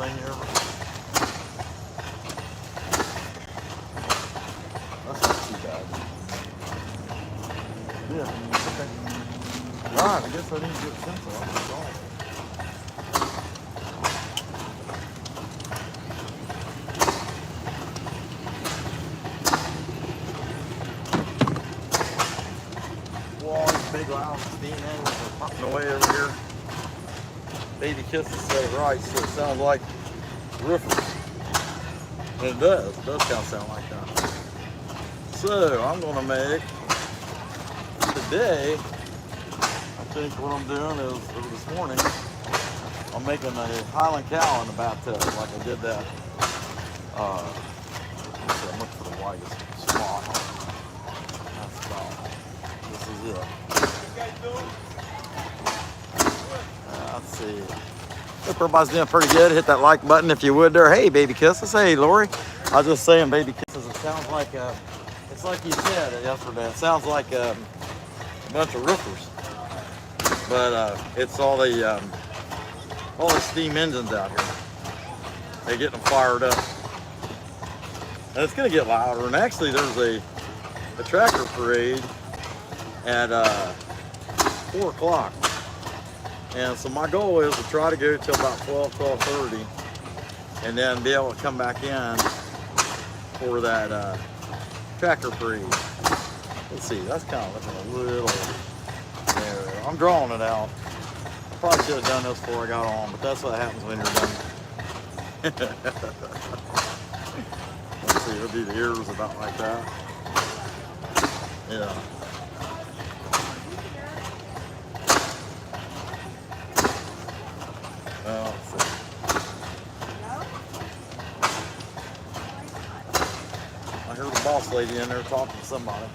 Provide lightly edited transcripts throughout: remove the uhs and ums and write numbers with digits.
thing ever. That's not too bad. Yeah, okay. Alright, I guess I need to get simple. That's all. Whoa, these big loud steam engines are pumping away over here. Baby kisses say right, so it sounds like roofers. And it does kind of sound like that. So I'm gonna make today, I think what I'm doing is, this morning, I'm making a Highland cow in the bathtub, like I did that. I'm looking for the widest spot. That's about, this is it. Let's see. Hope everybody's doing pretty good. Hit that like button if you would there. Hey, baby kisses. Hey, Lori. I was just saying, baby kisses. It sounds like, it's like you said yesterday. It sounds like a bunch of roofers. But it's all the steam engines out here. They get them fired up. And it's going to get louder. And actually, there's a tractor parade at 4 o'clock. And so my goal is to try to go till about 12:30, and then be able to come back in for that tractor parade. Let's see, that's kind of looking a little there. I'm drawing it out. Probably should have done this before I got on, but that's what happens when you're done. Let's see, we'll do the ears about like that. Yeah. Let's see. I heard the boss lady in there talking to somebody.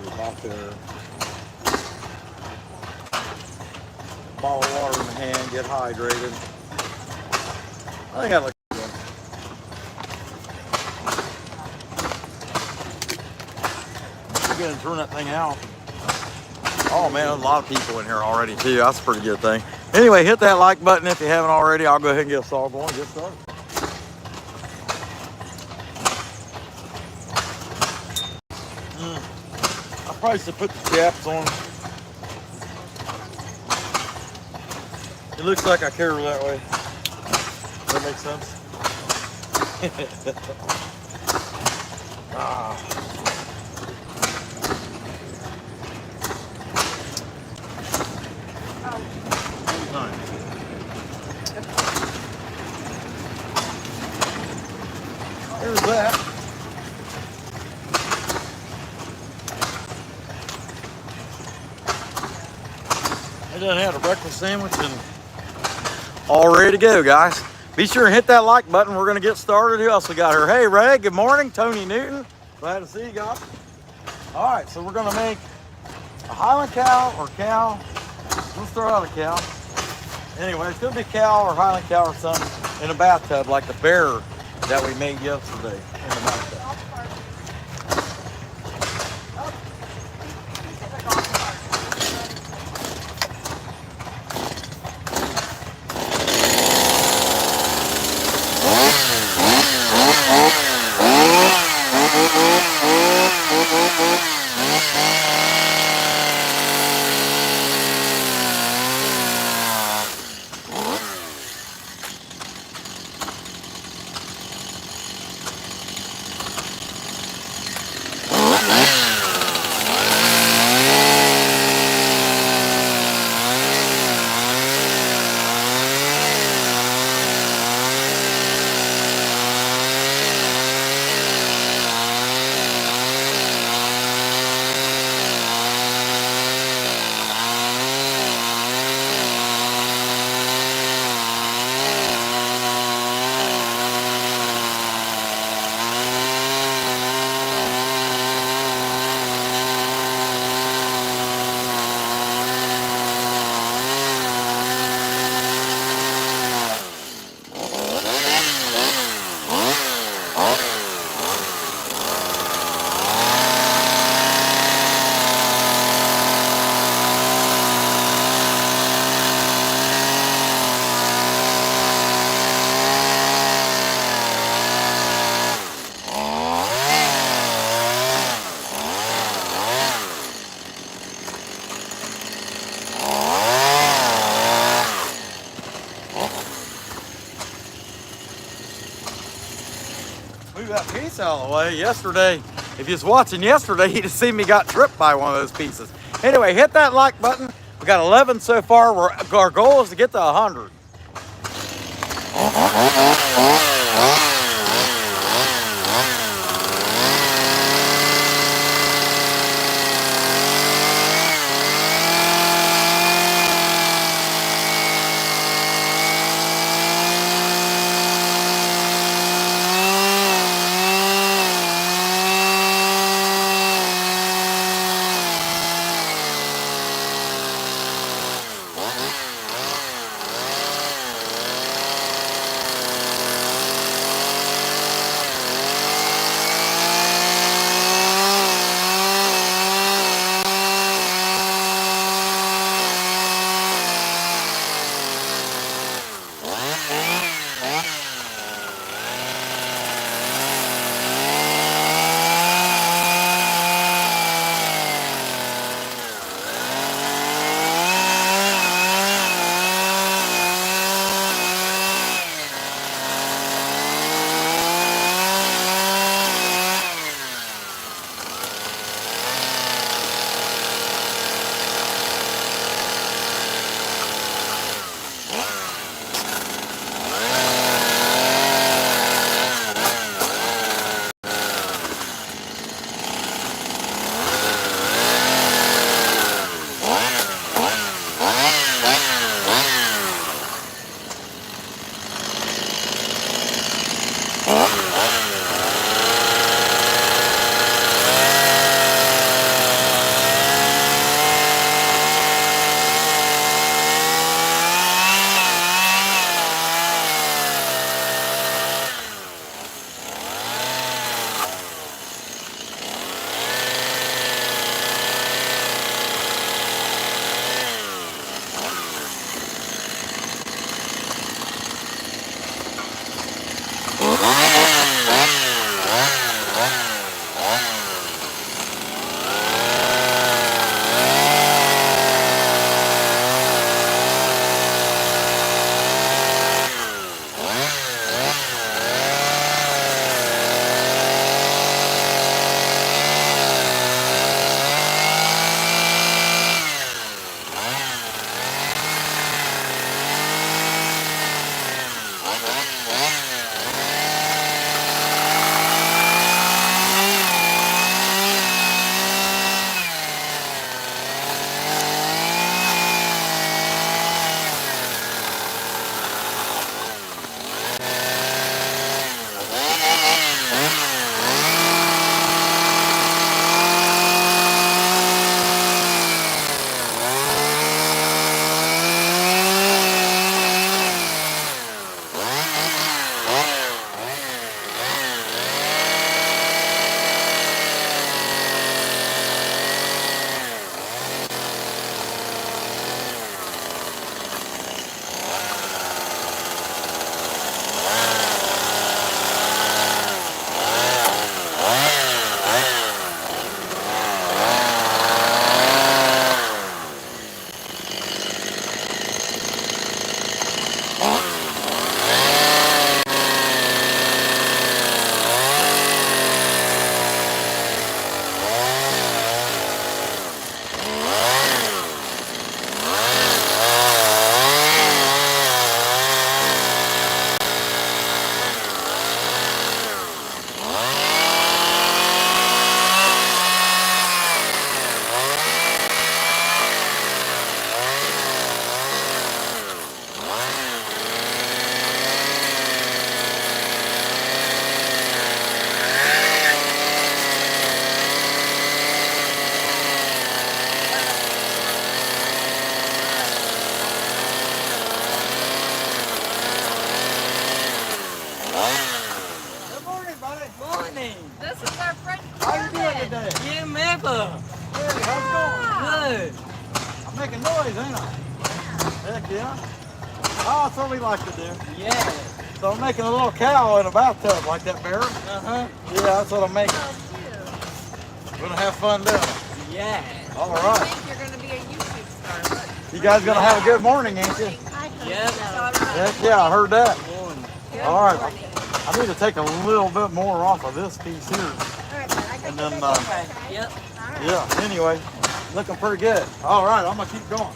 About there. Bottle of water in the hand, get hydrated. I think that looks good. I'm gonna turn that thing out. Oh man, there's a lot of people in here already too. That's a pretty good thing. Anyway, hit that like button if you haven't already. I'll go ahead and get us all going. Get started. I probably should put the caps on. It looks like I carry that way. Does that make sense? There's that. I done had a breakfast sandwich and all ready to go, guys. Be sure and hit that like button. We're going to get started. Who else we got here? Hey, Ray, good morning. Tony Newton. Glad to see you guys. All right, so we're going to make a Highland cow or cow. Let's start out a cow. Anyway, it's going to be cow or Highland cow or something in a bathtub like the BAUER that we made yesterday in the bathtub. that piece out of the way. Yesterday, if you was watching yesterday, you'd have seen me got tripped by one of those pieces. Anyway, hit that like button. We got 11 so far. Our goal is to get to 100. making noise, ain't I? Heck yeah. Oh, that's what we like to do. Yeah. So I'm making a little cow in a bathtub like that, Bear. Uh-huh. Yeah, that's what I'm making. We're gonna have fun doing it. Yeah. All right. I think you're gonna be a YouTube star. You guys gonna have a good morning, ain't you? Yep. Heck yeah, I heard that. Morning. All right. I need to take a little bit more off of this piece here. And then, Okay. Yep. yeah, anyway, looking pretty good. All right, I'm gonna keep going.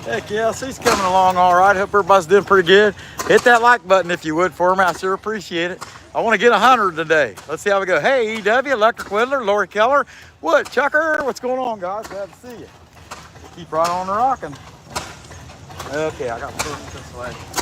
Heck yeah, so he's coming along all right. Hope everybody's doing pretty good. Hit that like button if you would for me. I sure appreciate it. I want to get 100 today. Let's see how we go. Hey, EW, Electric Whittler, Lori Keller, Woodchucker. What's going on, guys? Glad to see you. Keep right on rocking. Okay, I got to turn it this way.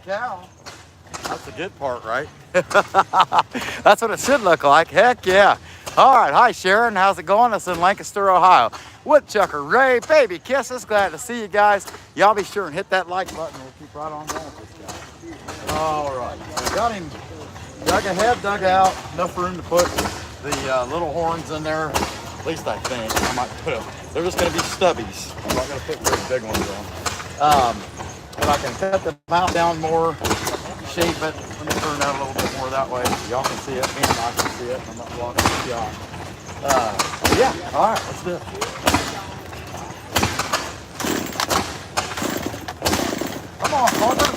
cow. That's the good part, right? That's what it should look like. Heck yeah. All right. Hi, Sharon. How's it going? It's in Lancaster, Ohio. Woodchucker Ray, baby kisses. Glad to see you guys. Y'all be sure and hit that like button. We'll keep right on going with this guy. All right. Got him dug ahead, dug out. Enough room to put the little horns in there. At least I think. I might put them. They're just going to be stubbies. I'm not going to put very big ones on. But I can cut the mouth down more, shape it. Let me turn that a little bit more that way. Y'all can see it, and I can see it. I'm not blocking the shot. Yeah, all right, let's do it. Come on, Parker.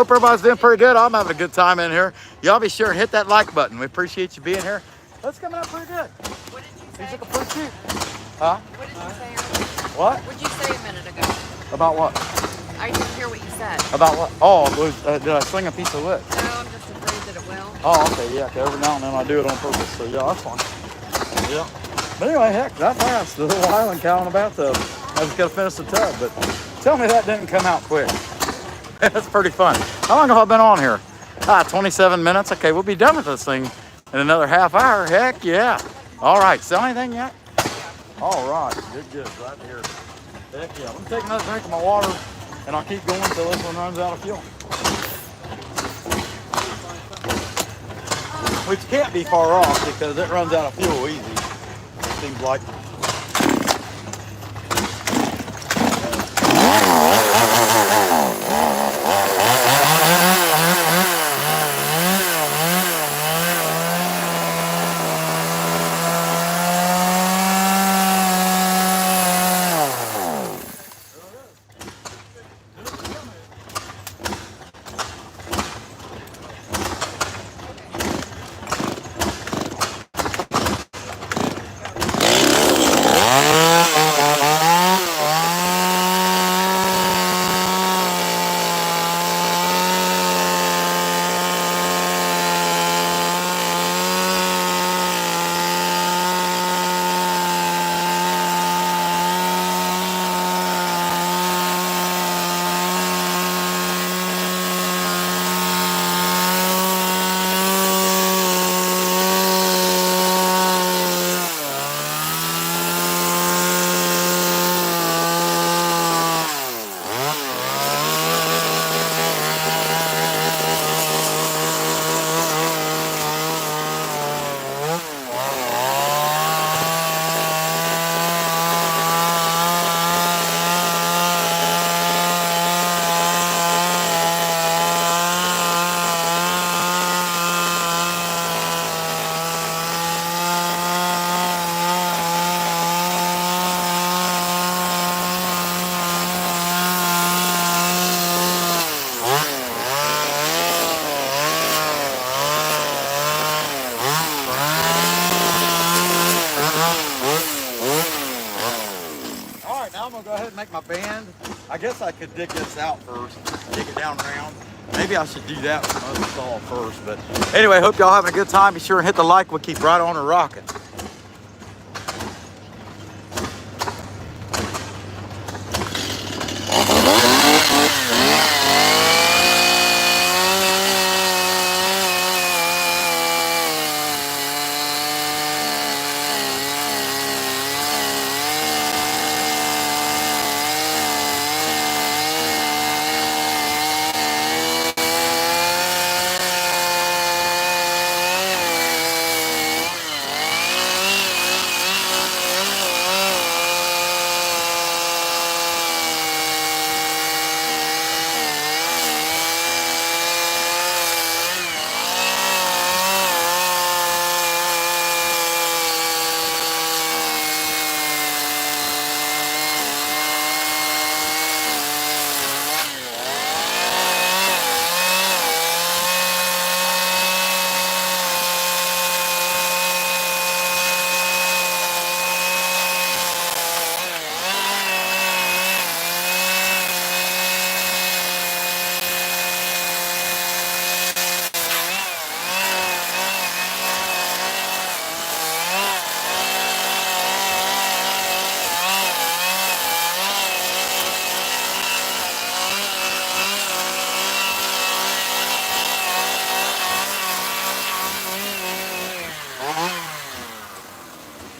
hope everybody's doing pretty good. I'm having a good time in here. Y'all be sure and hit that like button. We appreciate you being here. That's coming out pretty good. What did you say? He's looking pretty cute. Huh? What did you say earlier? What? What did you say a minute ago? About what? I didn't hear what you said. About what? Oh, it was, did I sling a piece of wood? No, I'm just afraid that it will. Oh, okay, yeah. 'Cause every now and then I do it on purpose. So yeah, that's fine. Yeah. But anyway, heck, that fast. The little highland cow in the bathtub. I just got to finish the tub. But tell me that didn't come out quick. That's pretty fun. How long have I been on here? 27 minutes. Okay, we'll be done with this thing in another half hour. Heck yeah. All right. Sell anything yet? All right. Good. Right here. Heck yeah. Let me take another drink of my water, and I'll keep going until this one runs out of fuel. Which can't be far off because it runs out of fuel easy. It seems like. My band. I guess I could dig this out first, dig it down around. Maybe I should do that with another saw first. But anyway, hope y'all having a good time. Be sure and hit the like. We'll keep right on and rocking.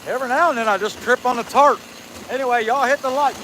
Every now and then I just trip on the tarp. Anyway, y'all hit the like.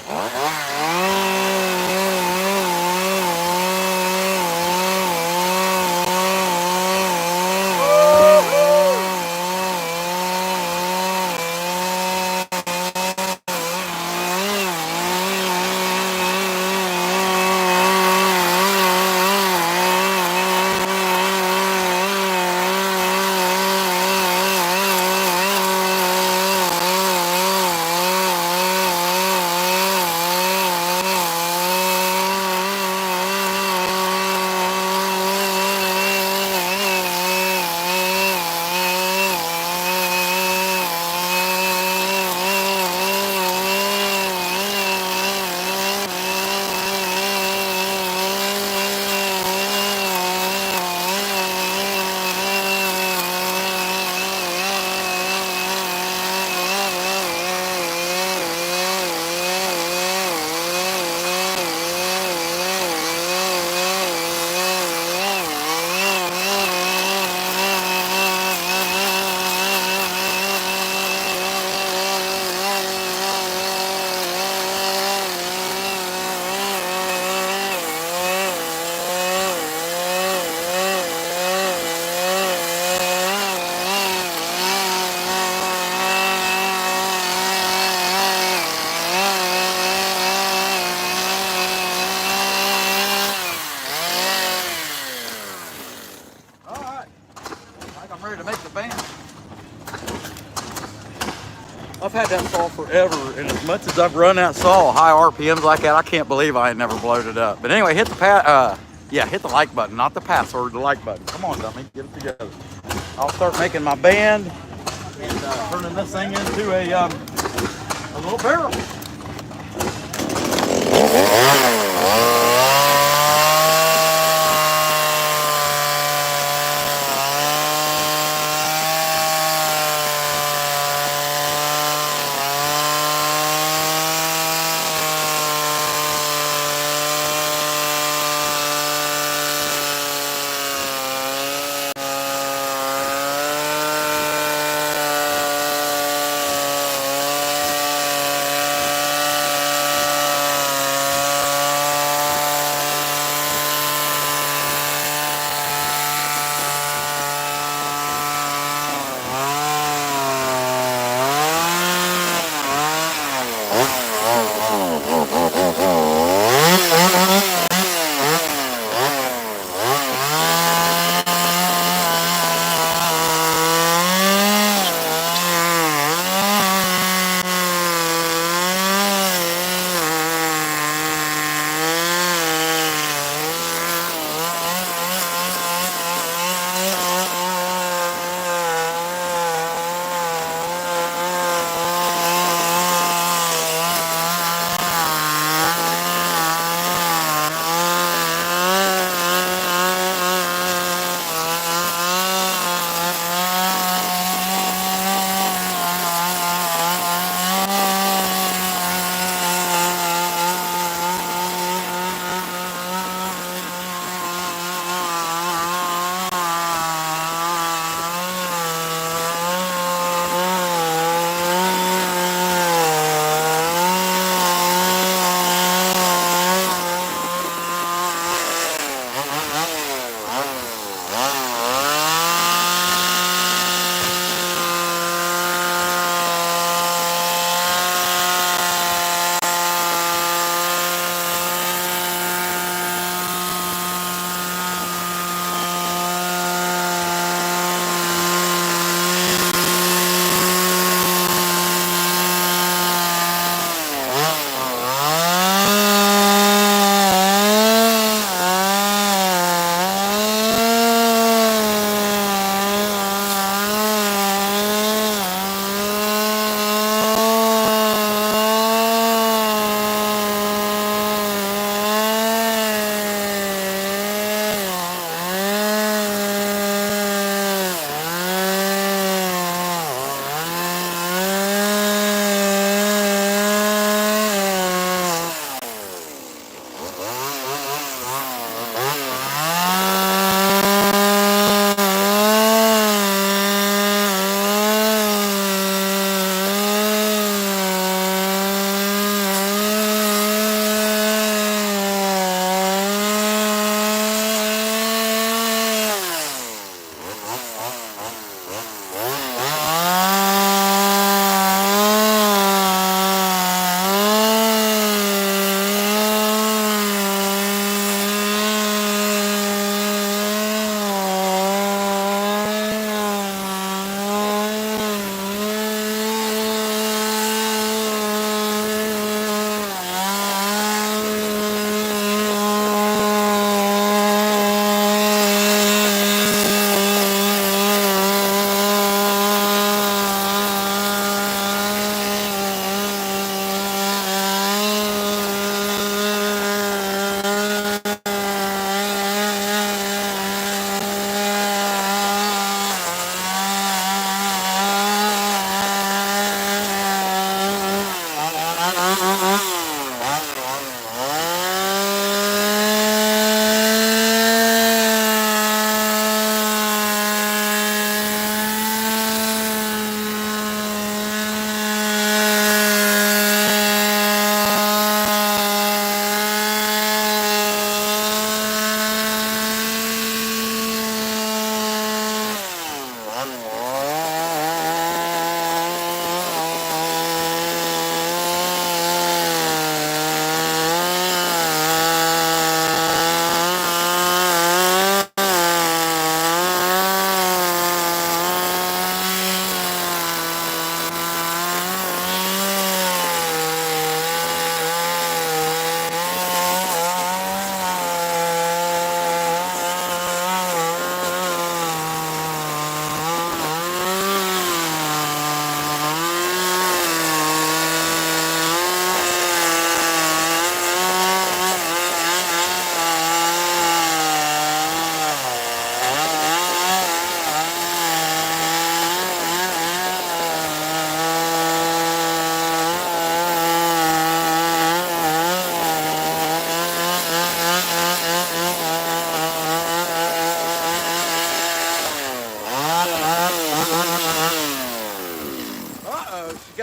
I'm ready to make the band. I've had that saw forever, and as much as I've run that saw high RPMs like that, I can't believe I ain't never blowed it up. But anyway, hit the hit the like button, not the password, the like button. Come on, dummy, get it together. I'll start making my band and turning this thing into a little barrel.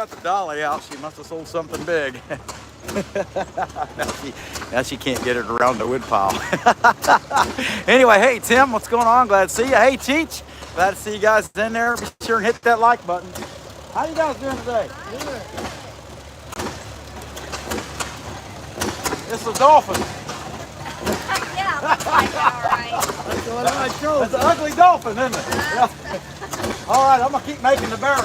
got the dolly out, she must have sold something big. now she can't get it around the wood pile. Anyway, hey Tim, what's going on? Glad to see you. Hey Cheech, glad to see you guys in there. Be sure and hit that like button. How you guys doing today? Good. It's a dolphin. Yeah, looks like it, all right. That's what I chose. It's an ugly dolphin, isn't it? Yeah. All right, I'm gonna keep making the barrel.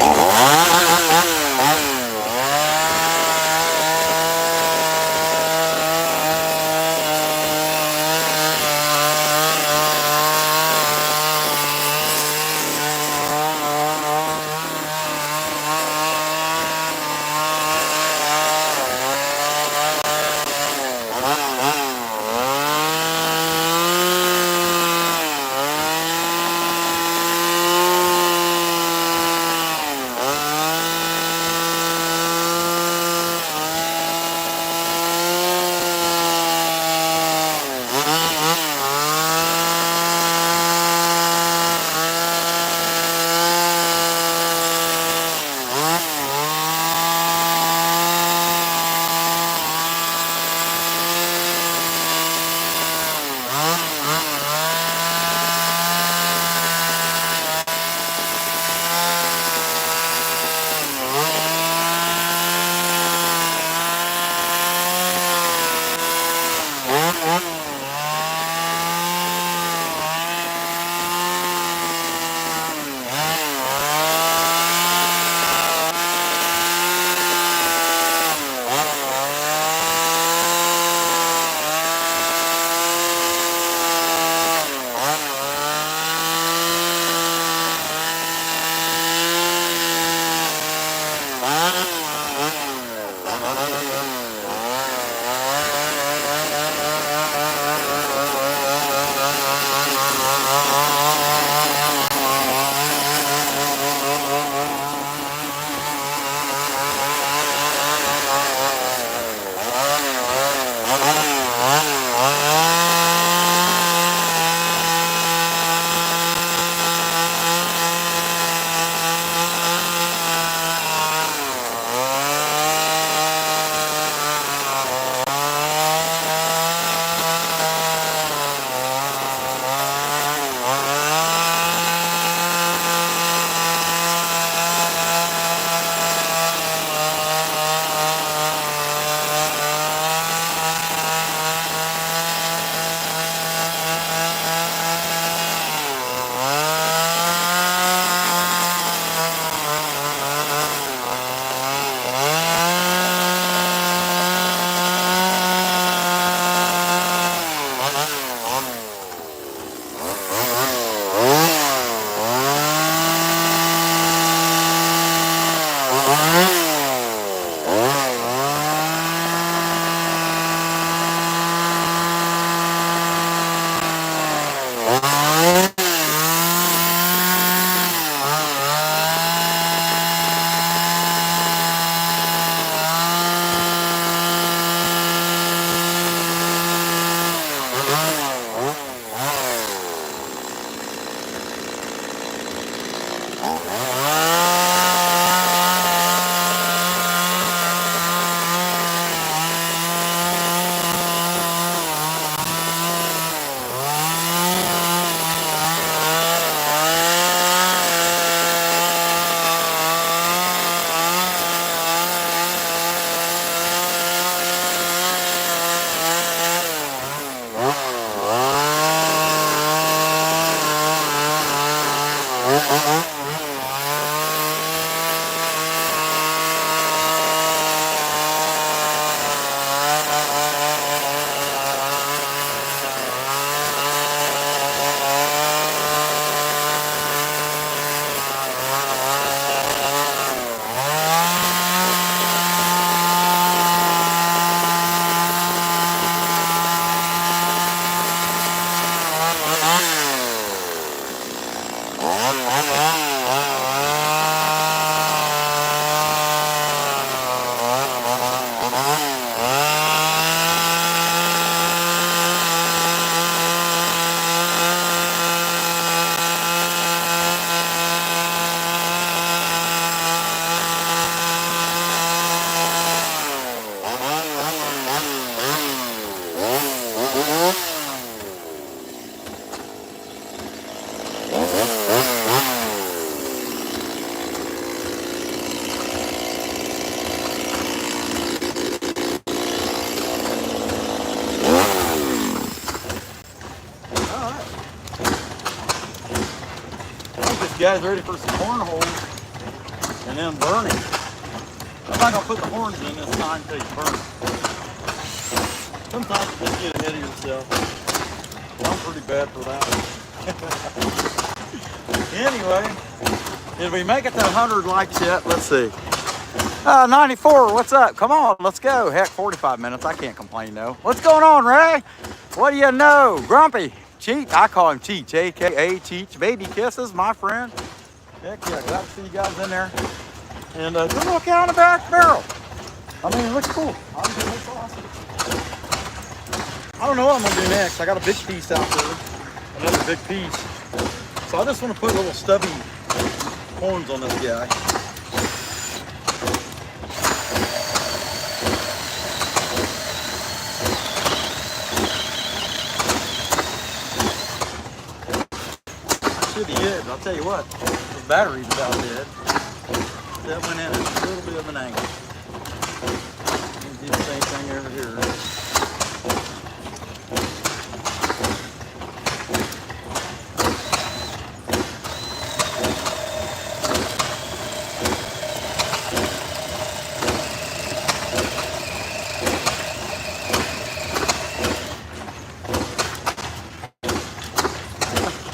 All right, pretty. guys ready for some cornholes and then burning. I'm not gonna put the horns in this time until you burn. Sometimes you just get ahead of yourself. I'm pretty bad for that one. Anyway, did we make it to 100 likes yet? Let's see. 94, what's up? Come on, let's go. Heck, 45 minutes, I can't complain though. What's going on, Ray? What do you know? Grumpy, Cheech, I call him Cheech, AKA Cheech. Baby kisses, my friend. Heck yeah, glad to see you guys in there. And good look out in the back barrel. I mean, it looks cool. Honestly, it looks awesome. I don't know what I'm gonna do next. I got a big piece out there, another big piece. So I just want to put little stubby horns on this guy. That should be good. I'll tell you what, the battery's about dead. That went in at a little bit of an angle. Do the same thing over here.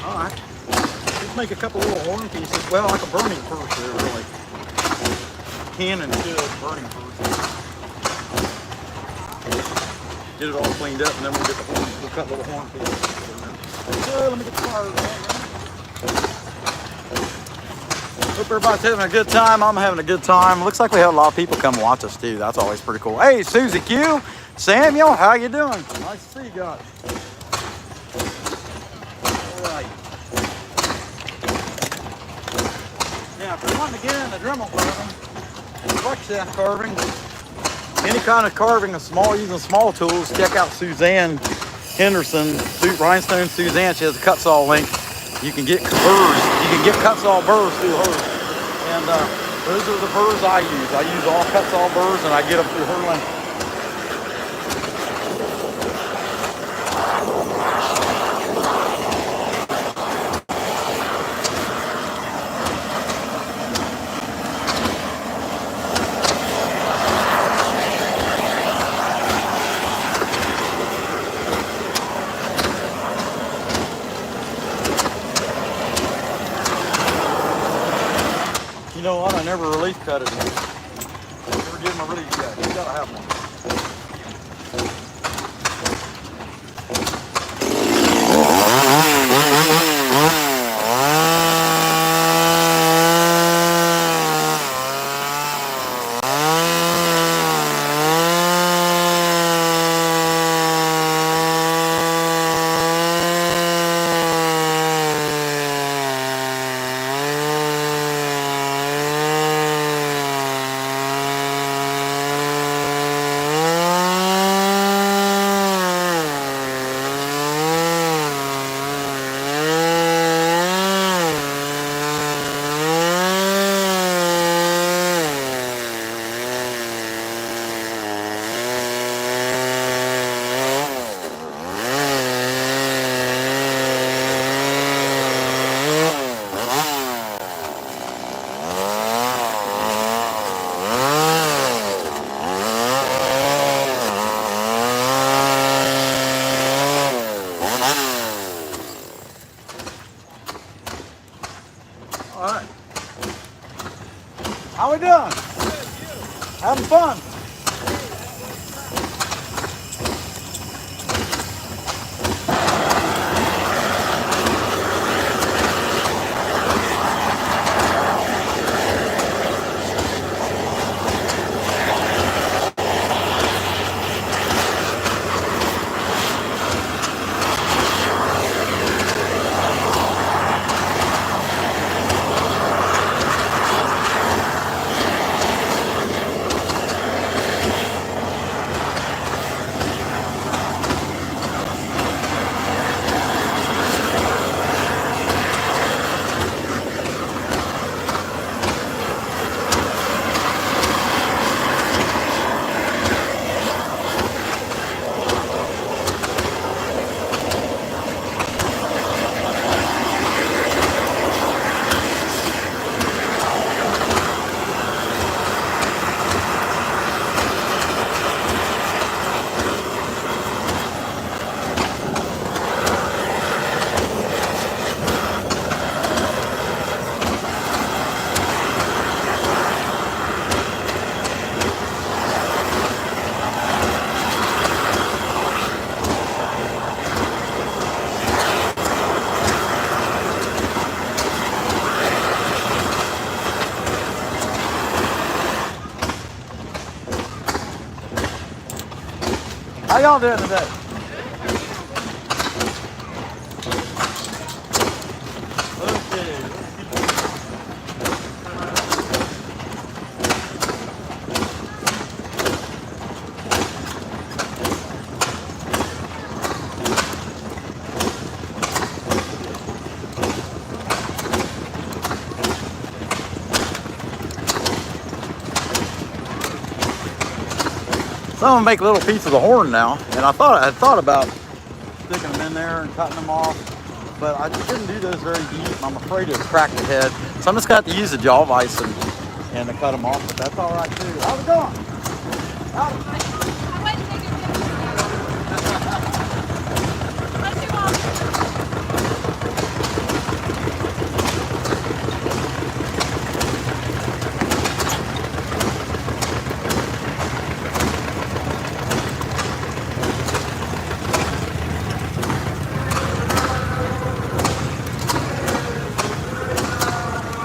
All right. Just make a couple little horn pieces. Well, like a burning purse there, really. Can and should burning first. Get it all cleaned up and then we'll get the horn, we'll cut little horn pieces. So let me get the fire going. Hope everybody's having a good time. I'm having a good time. Looks like we have a lot of people come watch us too. That's always pretty cool. Hey, Susie Q, Samuel, how you doing? Nice to see you guys. All right. Now, if you're wanting to get in the Dremel carving, buck shaft carving, any kind of carving of small, using small tools, check out Suzanne Henderson, Rhinestone Suzanne. She has a KUTZALL link. You can get burrs. You can get KUTZALL burrs through her. And those are the burrs I use. I use all KUTZALL burrs and I get them through her link. You know what? I never relief cut it. Never give him a relief cut. You gotta have one. All right. How we doing? Having fun. How y'all doing today? So I'm gonna make little pieces of horn now, and I had thought about sticking them in there and cutting them off, but I just didn't do those very deep. And I'm afraid to crack the head, so I'm just gonna have to use the jaw vise and to cut them off. But that's all right too. How's it going?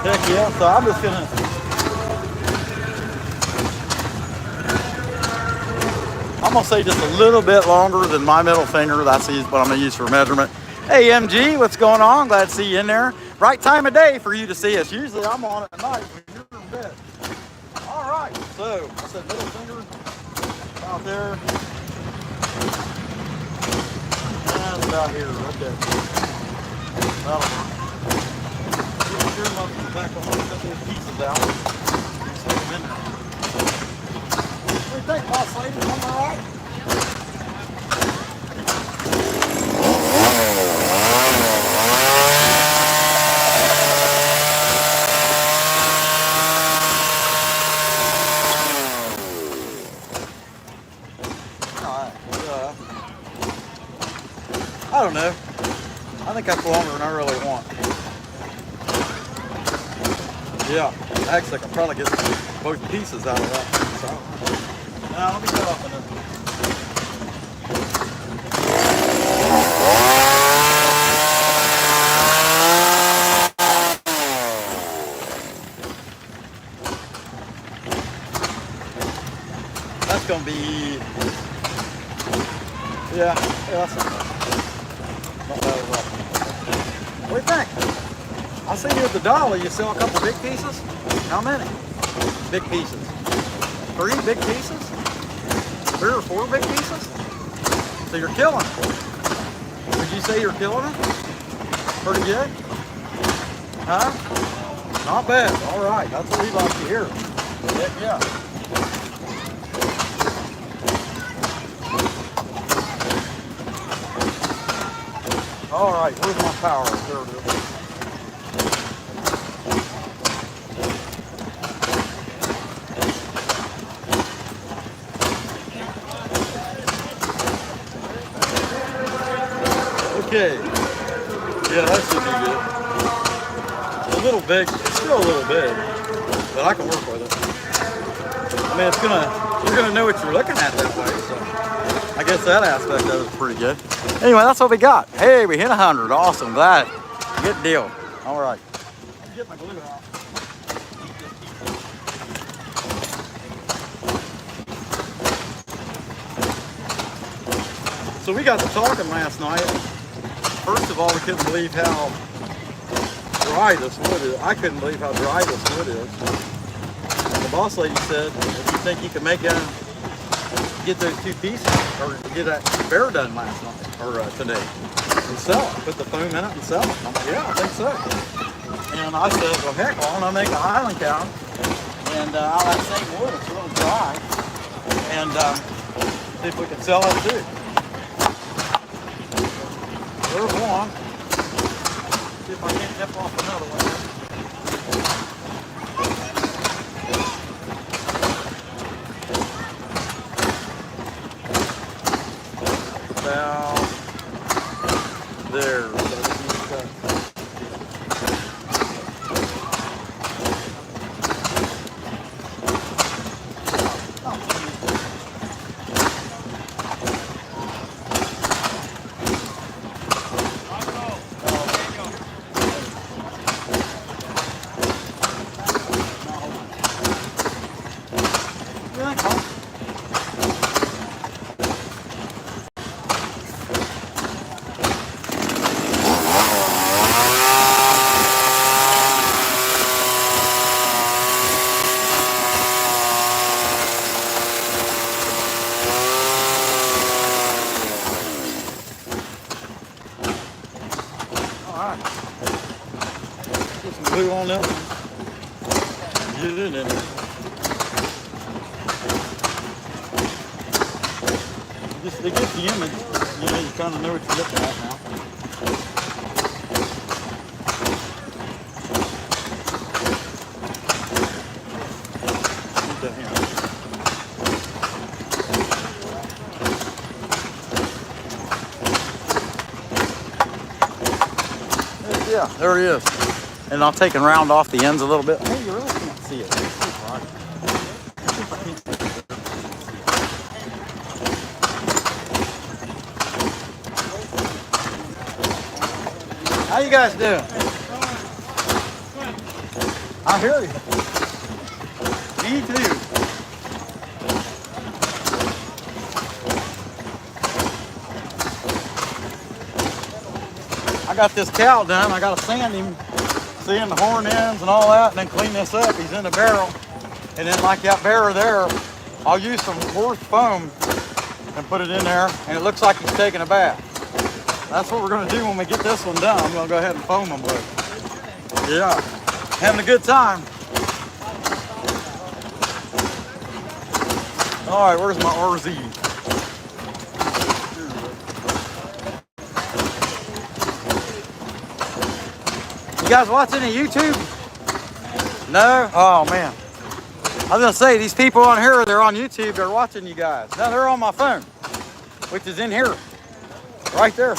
Heck yeah, so I'm just gonna say just a little bit longer than my middle finger. That's what I'm gonna use for measurement. Hey MG, what's going on? Glad to see you in there. Right time of day for you to see us. Usually I'm on at night when you're in bed. All right, so I said middle finger out there. And about here, okay. That'll work. Sure enough, back on cut those pieces out. Stick them in there. What do you think, boss lady? Am I right? I don't know. I think that's longer than I really want. Yeah, actually I can probably get both pieces out of that. So, now let me cut off another. That's gonna be, yeah, that's not bad at all. What do you think? I see you at the dollar, you sell a couple big pieces? How many? Big pieces. 3 big pieces? 3 or 4 big pieces? So you're killing it. Would you say you're killing it? Pretty good? Huh? Not bad. All right, that's what we like to hear. Heck yeah. All right, where's my power? There it is. Okay. Yeah, that should be good. It's a little big. It's still a little big, but I can work with it. I mean, you're gonna know what you're looking at that way. So I guess that aspect of it is pretty good. Anyway, that's what we got. Hey, we hit 100. Awesome. Glad. Good deal. All right. I'll get my glue out. So we got to talking last night. First of all, we couldn't believe how dry this wood is. I couldn't believe how dry this wood is. And the boss lady said, if you think you can make get those 2 pieces, or get that bear done last night, or today, and sell it. Put the foam in it and sell it. I'm like, yeah, I think so. And I said, well, heck, why don't I make a highland cow? And out of that same wood, it's real dry. And see if we can sell it too. There's one. See if I can't tip off another one. About there. some glue on this. Get it in there. Just to get the image, you know, you kind of know what you're looking at now. Put that here. Yeah, there it is. And I'll take and round off the ends a little bit. Hey, you really can't see it. How you guys doing? I hear you. Me too. I got this cow done. I got to sand him, sand the horn ends and all that, and then clean this up. He's in the barrel. And then like that barrel there, I'll use some horse foam and put it in there, and it looks like he's taking a bath. That's what we're gonna do when we get this one done. I'm gonna go ahead and foam them with. Yeah, having a good time. All right, where's my RZ? You guys watching the YouTube? No? Oh man. I was gonna say, these people on here, they're on YouTube, they're watching you guys. No, they're on my phone, which is in here, right there.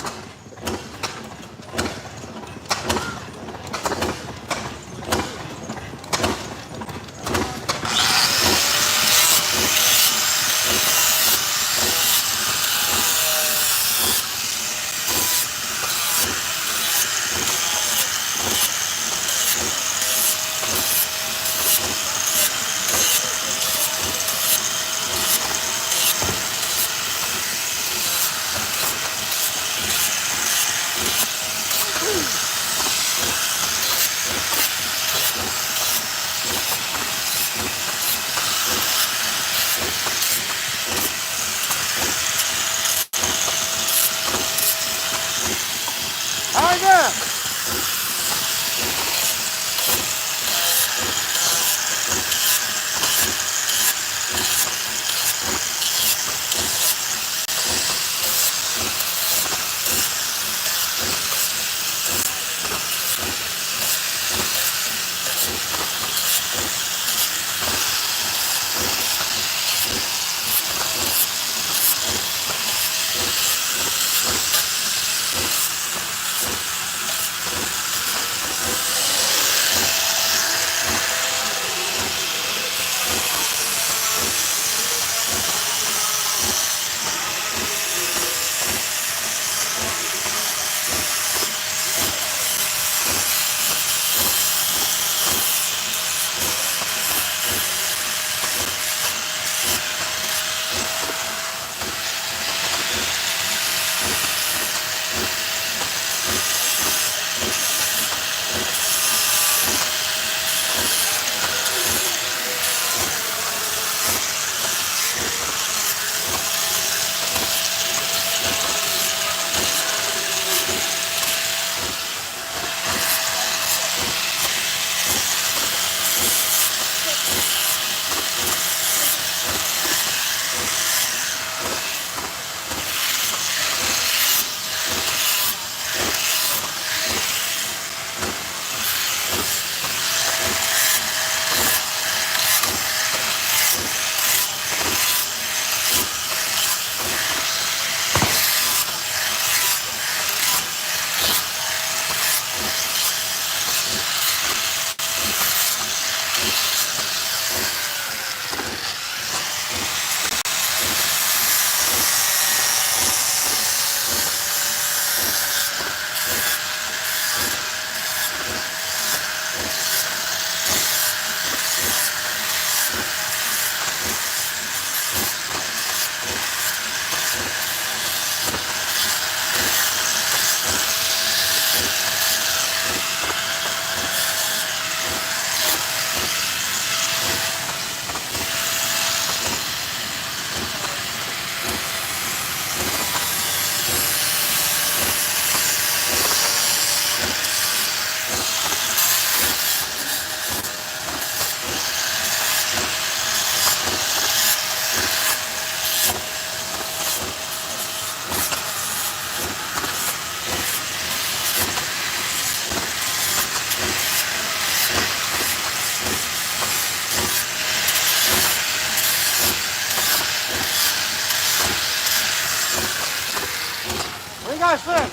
guys think?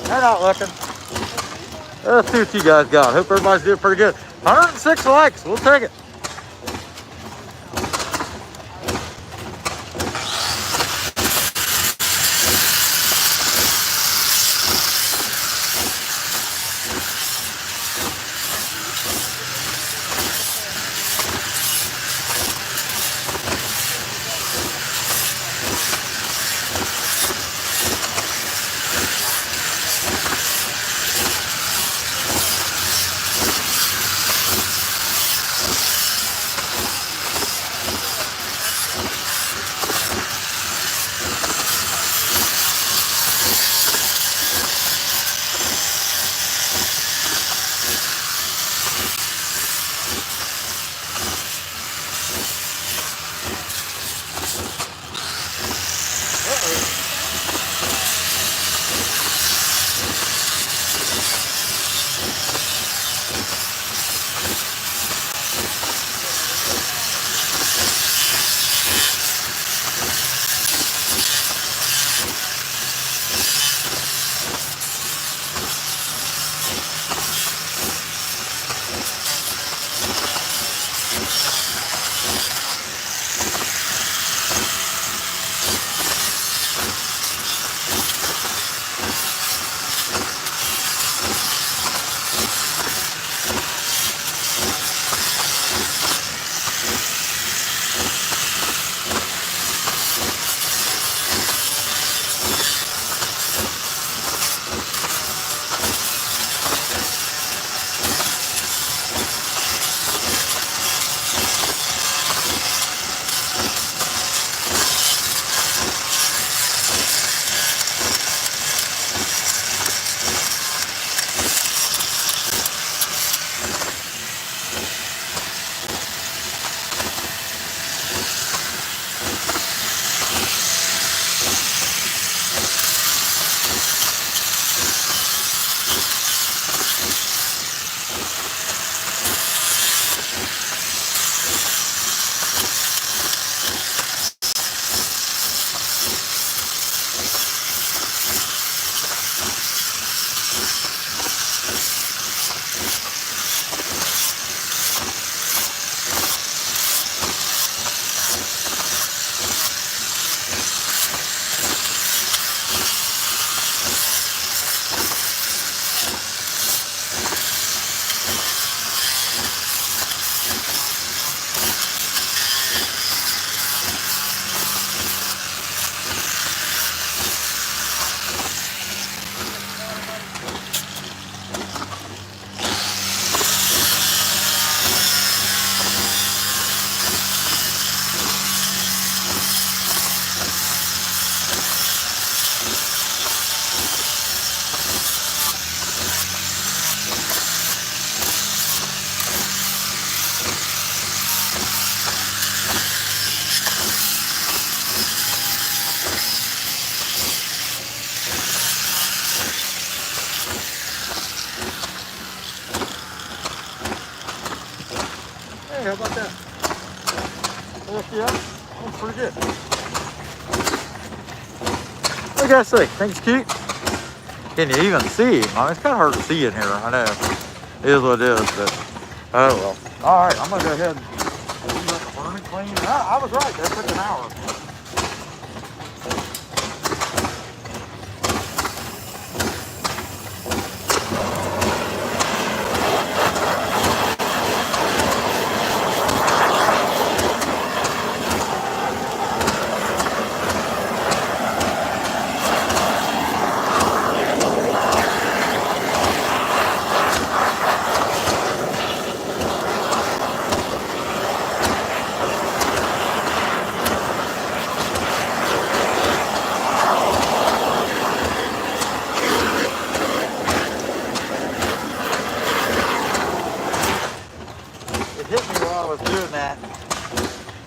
They're not looking. Let's see what you guys got. Hope everybody's doing pretty good. 106 likes. We'll take it. How about that? Heck yeah, that's pretty good. What do you guys think? Think it's cute? Can you even see? I mean, it's kind of hard to see in here, I know. It is what it is, but oh well. All right, I'm gonna go ahead and let the burning clean. I was right, that took an hour.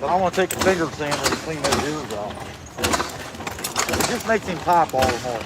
I want to take a finger sander and clean those ears off. It just makes him pop all the more.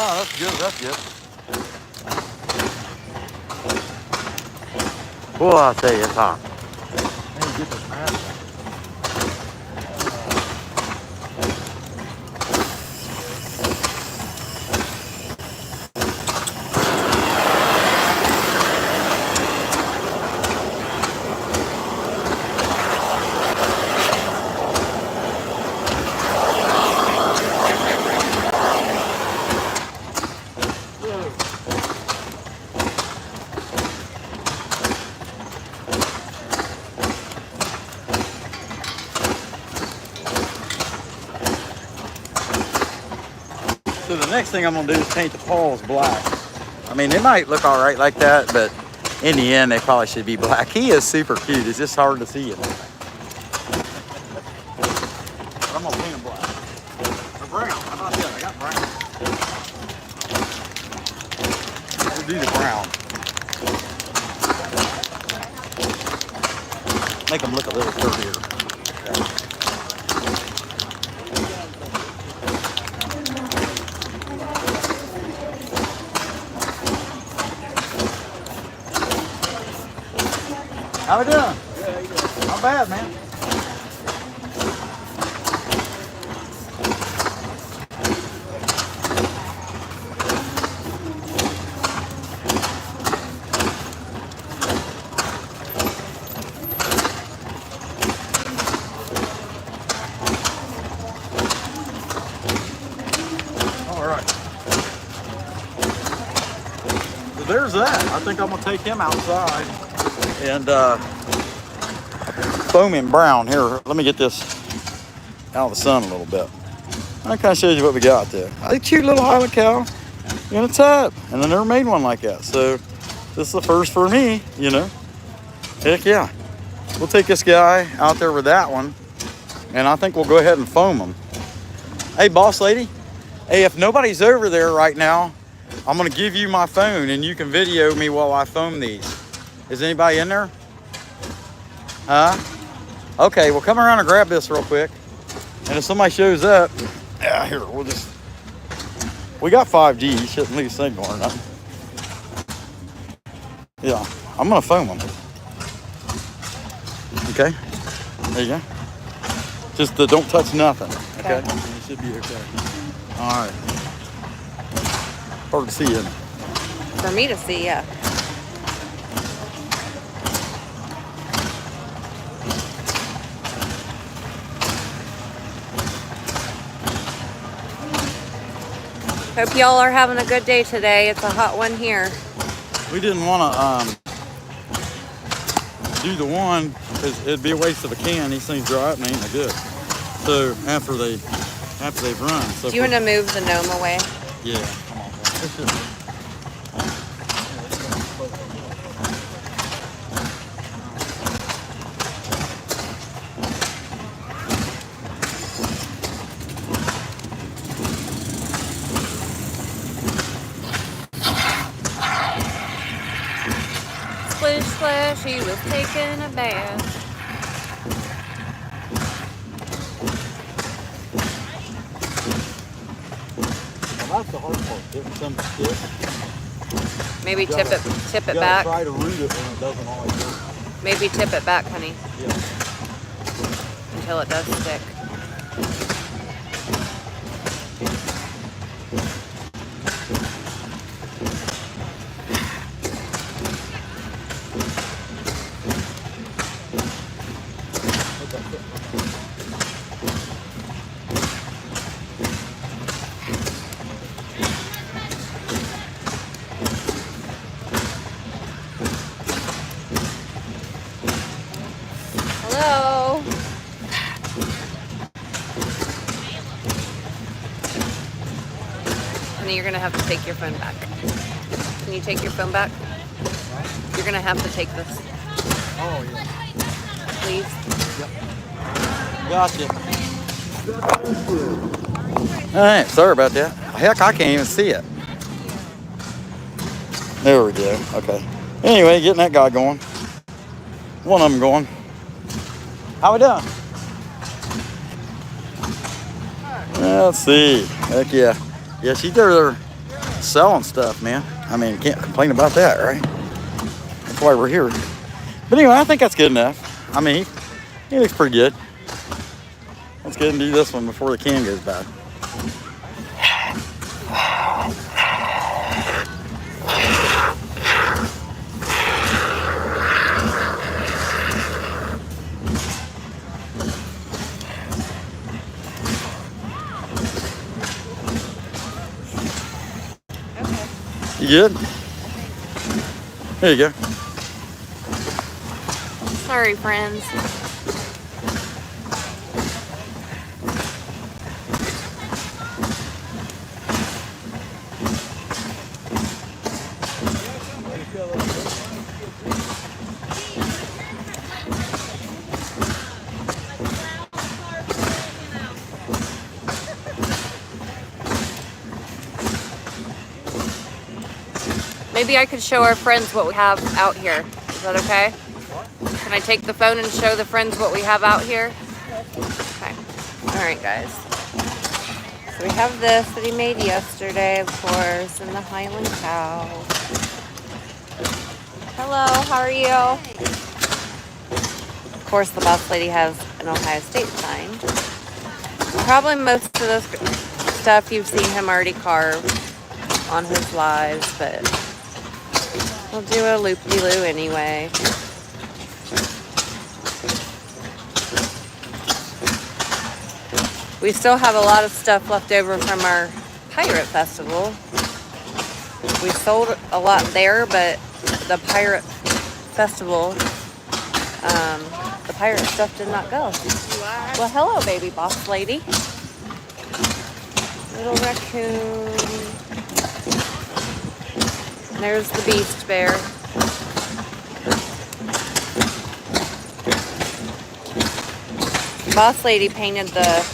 Oh, that's good. That's good. Boy, I tell you, it's hot. Man, get this mask on. So the next thing I'm gonna do is paint the paws black. I mean, they might look all right like that, but in the end, they probably should be black. He is super cute. It's just hard to see him. But I'm gonna paint him black. Or brown. How about that? I got brown. We'll do the brown. Make them look a little prettier. How we doing? Yeah, how you doing? Not bad, man. All right. So there's that. I think I'm gonna take him outside and foam him brown. Here, let me get this out of the sun a little bit. That kind of shows you what we got there. A cute little Highland cow in a tub, and I never made one like that. So this is the first for me, you know. Heck yeah. We'll take this guy out there with that one, and I think we'll go ahead and foam him. Hey, boss lady. Hey, if nobody's over there right now, I'm gonna give you my phone and you can video me while I foam these. Is anybody in there? Huh? Okay, well come around and grab this real quick. And if somebody shows up, yeah, here, we got 5G, you shouldn't lose signal or nothing. Yeah, I'm gonna foam them. Okay, there you go. Just don't touch nothing, okay? You should be okay. All right. Hard to see, isn't it? For me to see, yeah. Hope y'all are having a good day today. It's a hot one here. We didn't want to do the one because it'd be a waste of a can. These things dry up and ain't no good. So after they've run. So Do you want to move the gnome away? Yeah, come on. This should be. Splish splash, he was taking a bath. Well, that's the hard part, getting some stick. Maybe tip it You back. gotta try to root it when it doesn't always work. Maybe tip it back, honey, Yeah. until it does stick. Hello. Honey, you're gonna have to take your phone back. Can you take your phone back? You're gonna have to take this, Oh, yeah. please. Gotcha. All right, sorry about that. Heck, I can't even see it. There we go. Okay. Anyway, getting that guy going. One of them going. How we doing? Let's see. Heck yeah. Yeah, she's there. selling stuff, man. I mean, can't complain about that, right? That's why we're here. But anyway, I think that's good enough. I mean, he looks pretty good. Let's go ahead and do this one before the can goes bad. You good? There you go. Sorry, friends. Maybe I could show our friends what we have out here. Is that okay? Can I take the phone and show the friends what we have out here? Okay. All right, guys. So we have this that he made yesterday, of course, and the Highland cow. Hello, how are you? Of course, the boss lady has an Ohio State sign. Probably most of this stuff you've seen him already carve on his lives, but we'll do a loop-de-loo anyway. We still have a lot of stuff left over from our Pirate Festival. We sold a lot there, but the Pirate Festival, the pirate stuff did not go. Well, hello, baby boss lady. Little raccoon. There's the beast bear. Boss lady painted the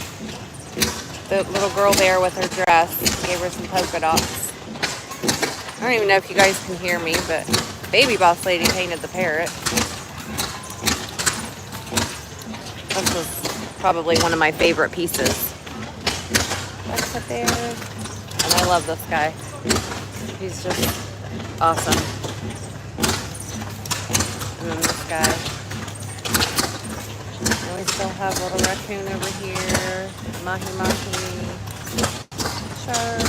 little girl bear with her dress. Gave her some polka dots. I don't even know if you guys can hear me, but baby boss lady painted the parrot. This was probably one of my favorite pieces. That's a bear. And I love this guy. He's just awesome. And then this guy. And we still have little raccoon over here. Mahi mahi. Shark.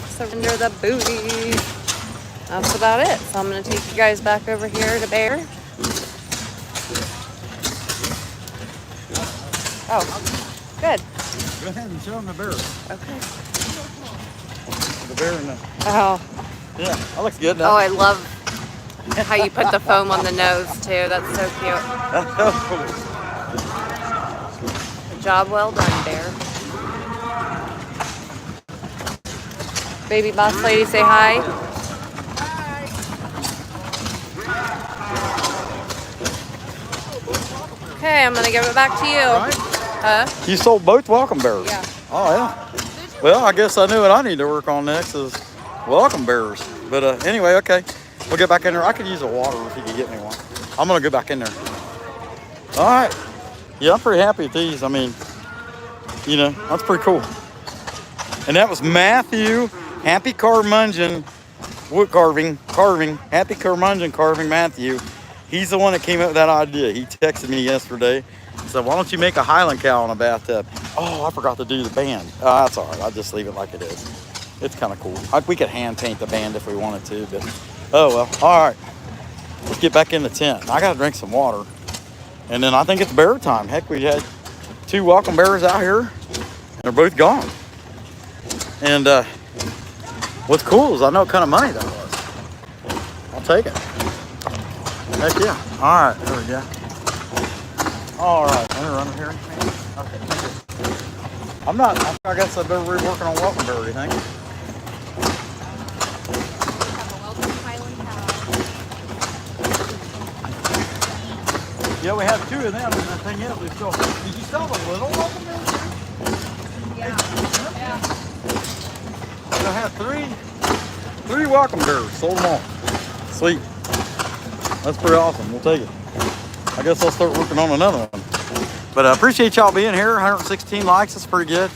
Surrender the booty. That's about it. So I'm going to take you guys back over here to bear. Oh, good. Go ahead and show them the bear. Okay. The bear in the... Oh. Yeah, that looks good now. Oh, I love how you put the foam on the nose too. That's so cute. That's so cool. Job well done, bear. Baby boss lady, say hi. Okay, I'm gonna give it back to you. Right. Huh? You sold both welcome bears? Yeah. Oh, yeah. Well, I guess I knew what I need to work on next is welcome bears. But anyway, okay. We'll get back in there. I could use a water if you could get me one. I'm going to go back in there. All right. Yeah, I'm pretty happy with these. I mean, you know, that's pretty cool. And that was Matthew, Happy Carmungeon wood carving, Happy Carmungeon carving Matthew. He's the one that came up with that idea. He texted me yesterday. He said, why don't you make a Highland cow in a bathtub? Oh, I forgot to do the band. Oh, that's all right. I'll just leave it like it is. It's kind of cool. We could hand paint the band if we wanted to, but oh well. All right. Let's get back in the tent. I got to drink some water. And then I think it's bear time. Heck, we had 2 welcome bears out here, and they're both gone. And what's cool is I know what kind of money that was. I'll take it. Heck yeah. All right, there we go. All right, let me run here. Okay, thank you. I guess I better be working on welcome bear, you think? Yeah, we have 2 of them, and the thing is, we still. Did you sell the little welcome bears too? Yeah. I have 3 welcome bears. Sold them all. Sweet. That's pretty awesome. We'll take it. I guess I'll start working on another one. But I appreciate y'all being here. 116 likes. That's pretty good.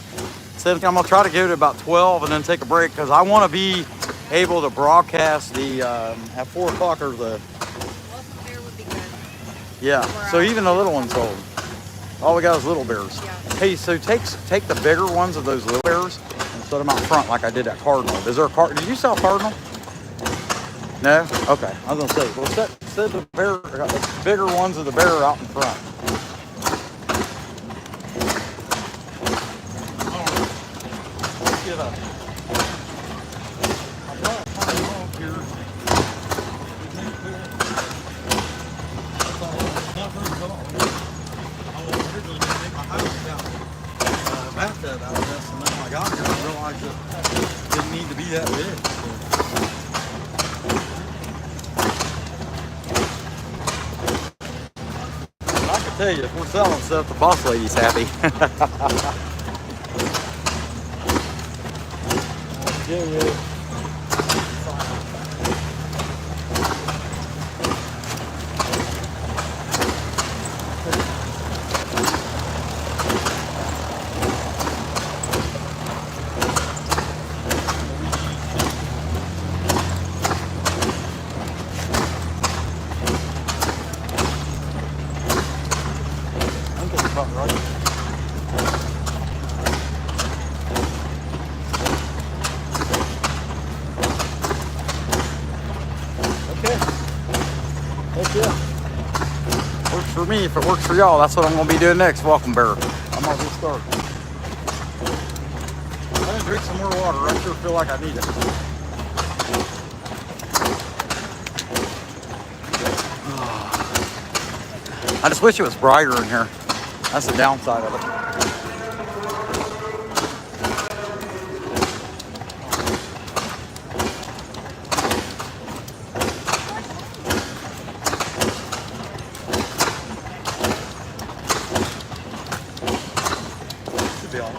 Said I'm gonna try to go to about 12 and then take a break because I want to be able to broadcast the at 4 o'clock or the. Bear would be good. Yeah. So even the little ones sold. All we got is little bears. Yeah. Hey, so take the bigger ones of those little bears and set them out front like I did at Cardinal. Is there a Did you sell Cardinal? No? Okay. I was gonna say, well, set the bigger ones of the bear out in front. Let's get up. I'm gonna turn off here. Bathtub out of this, and then when I got here, I realized it didn't need to be that big. I can tell you, if we're selling stuff, the boss lady's happy. Yeah. Works for me. If it works for y'all, that's what I'm going to be doing next. Welcome, bear. I'm going to get started. I'm going to drink some more water. I sure feel like I need it. I just wish it was brighter in here. That's the downside of it. Should be on.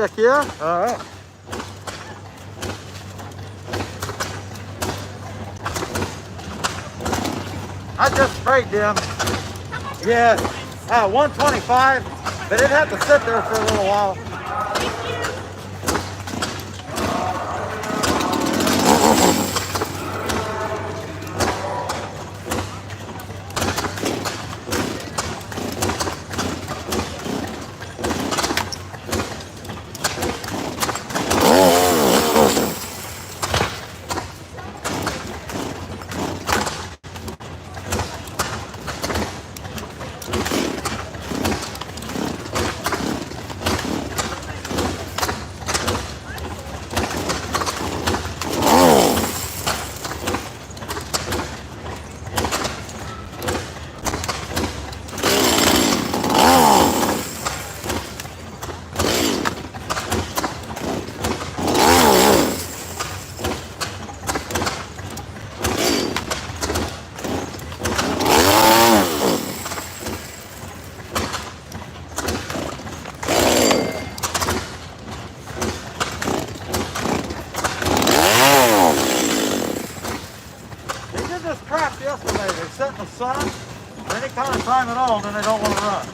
Heck yeah. All right. I just sprayed them. Yeah, 125, but it'd have to sit there for a little while. Yesterday, they sit in the sun any kind of time at all, then they don't want to run.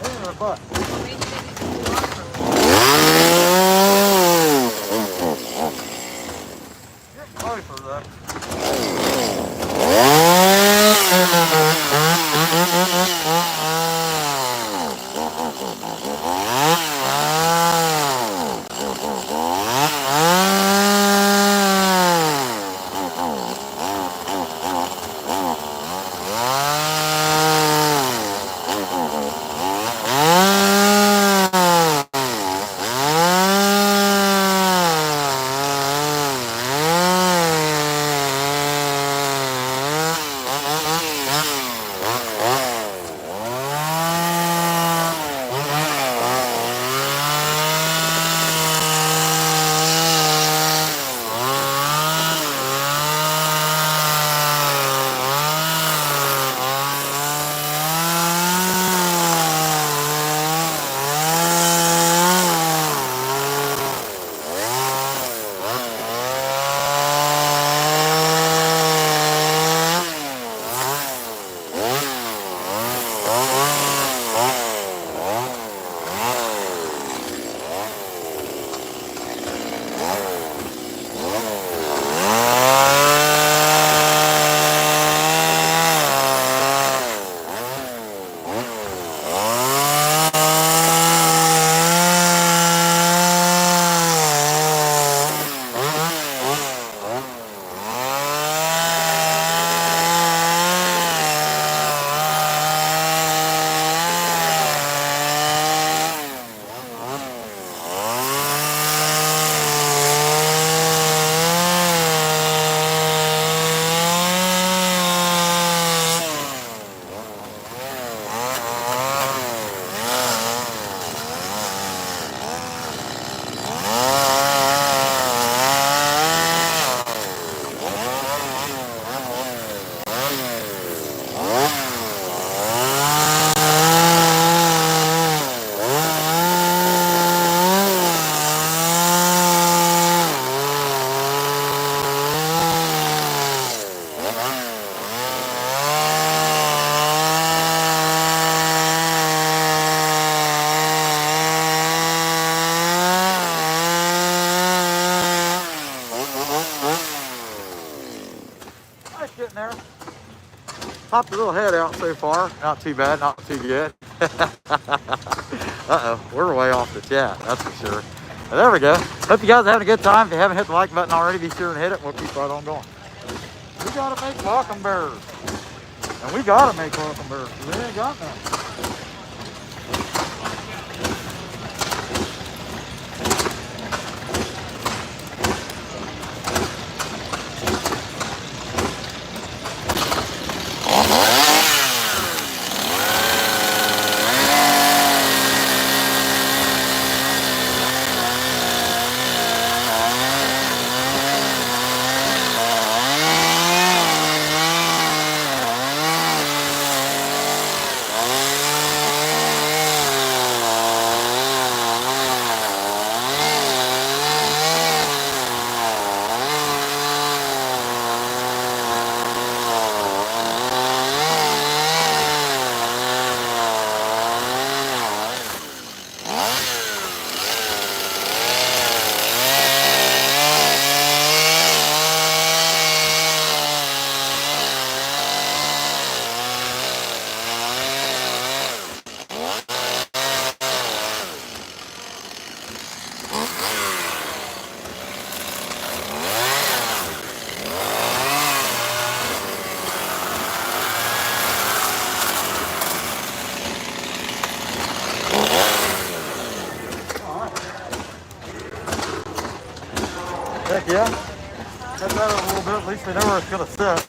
In their butt. Sorry for that. Getting there. Popped a little head out so far. Not too bad, not too good. Uh-oh, we're way off the chat, that's for sure. But there we go. Hope you guys are having a good time. If you haven't hit the like button already, be sure and hit it. We'll keep right on going. We gotta make welcome bears. And we gotta make welcome bears. We ain't got none. Heck yeah. That's that a little bit. At least they know where it's gonna sit.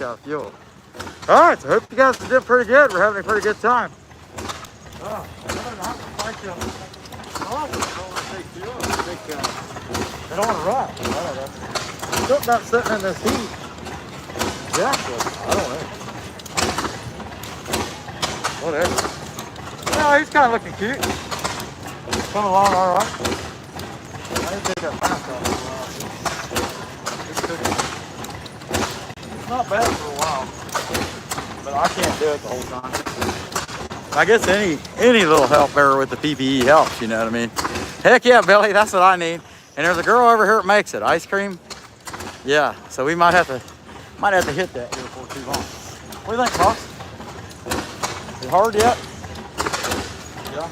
almost out of fuel. All right, so I hope you guys did pretty good. We're having a pretty good time. Oh, I don't know how to fight them. They don't want to run. I don't know. Still not sitting in this heat. Exactly. I don't know. Whatever. No, he's kind of looking cute. Coming along all right. I didn't take that fast off for a while. It's cooking. It's not bad for a while, but I can't do it the whole time. I guess any little help there with the PPE helps, you know what I mean? Heck yeah, Billy, that's what I need. And there's a girl over here that makes it, ice cream. Yeah, so we might have to hit that here before too long. What do you think, boss? Is it hard yet? Yeah.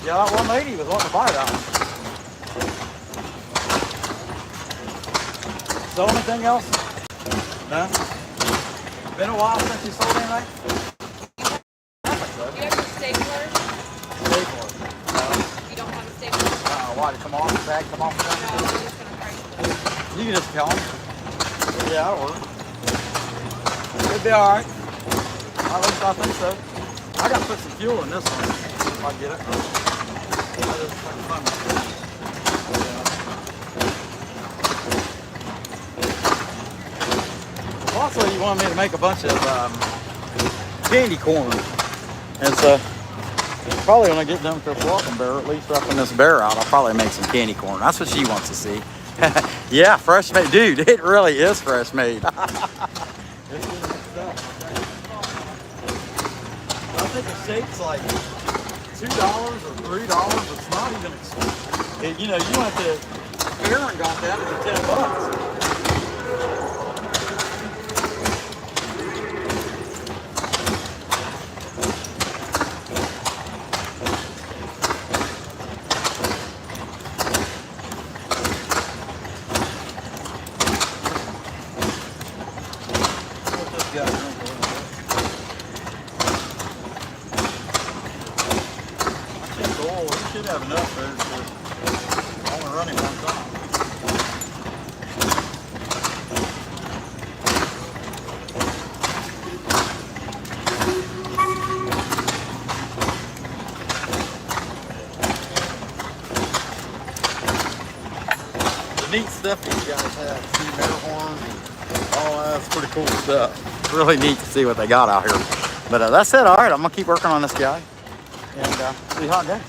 Yeah, that one lady was wanting to buy that one. Sold anything else? No? Been a while since you sold anything? Do you have your stapler? Stapler. No. You don't have a stapler? Why, to come off the bag, come off the bag? No, I'm just going to price it. You can just tell them. Yeah, that'll work. It'll be all right. At least I think so. I got to put some fuel in this one if I get it. Also, you wanted me to make a bunch of candy corn. And so, probably when I get done with this welcome bear, at least roughing this bear out, I'll probably make some candy corn. That's what she wants to see. Yeah, fresh made. Dude, it really is fresh made. I think the shake's like $2 or $3. It's not even expensive. You know, you went to fair and got that for $10. Have enough there to only running one time. The neat stuff these guys have, see air horns and all that's pretty cool stuff. It's really neat to see what they got out here. But that's it. All right, I'm gonna keep working on this guy and see how it goes.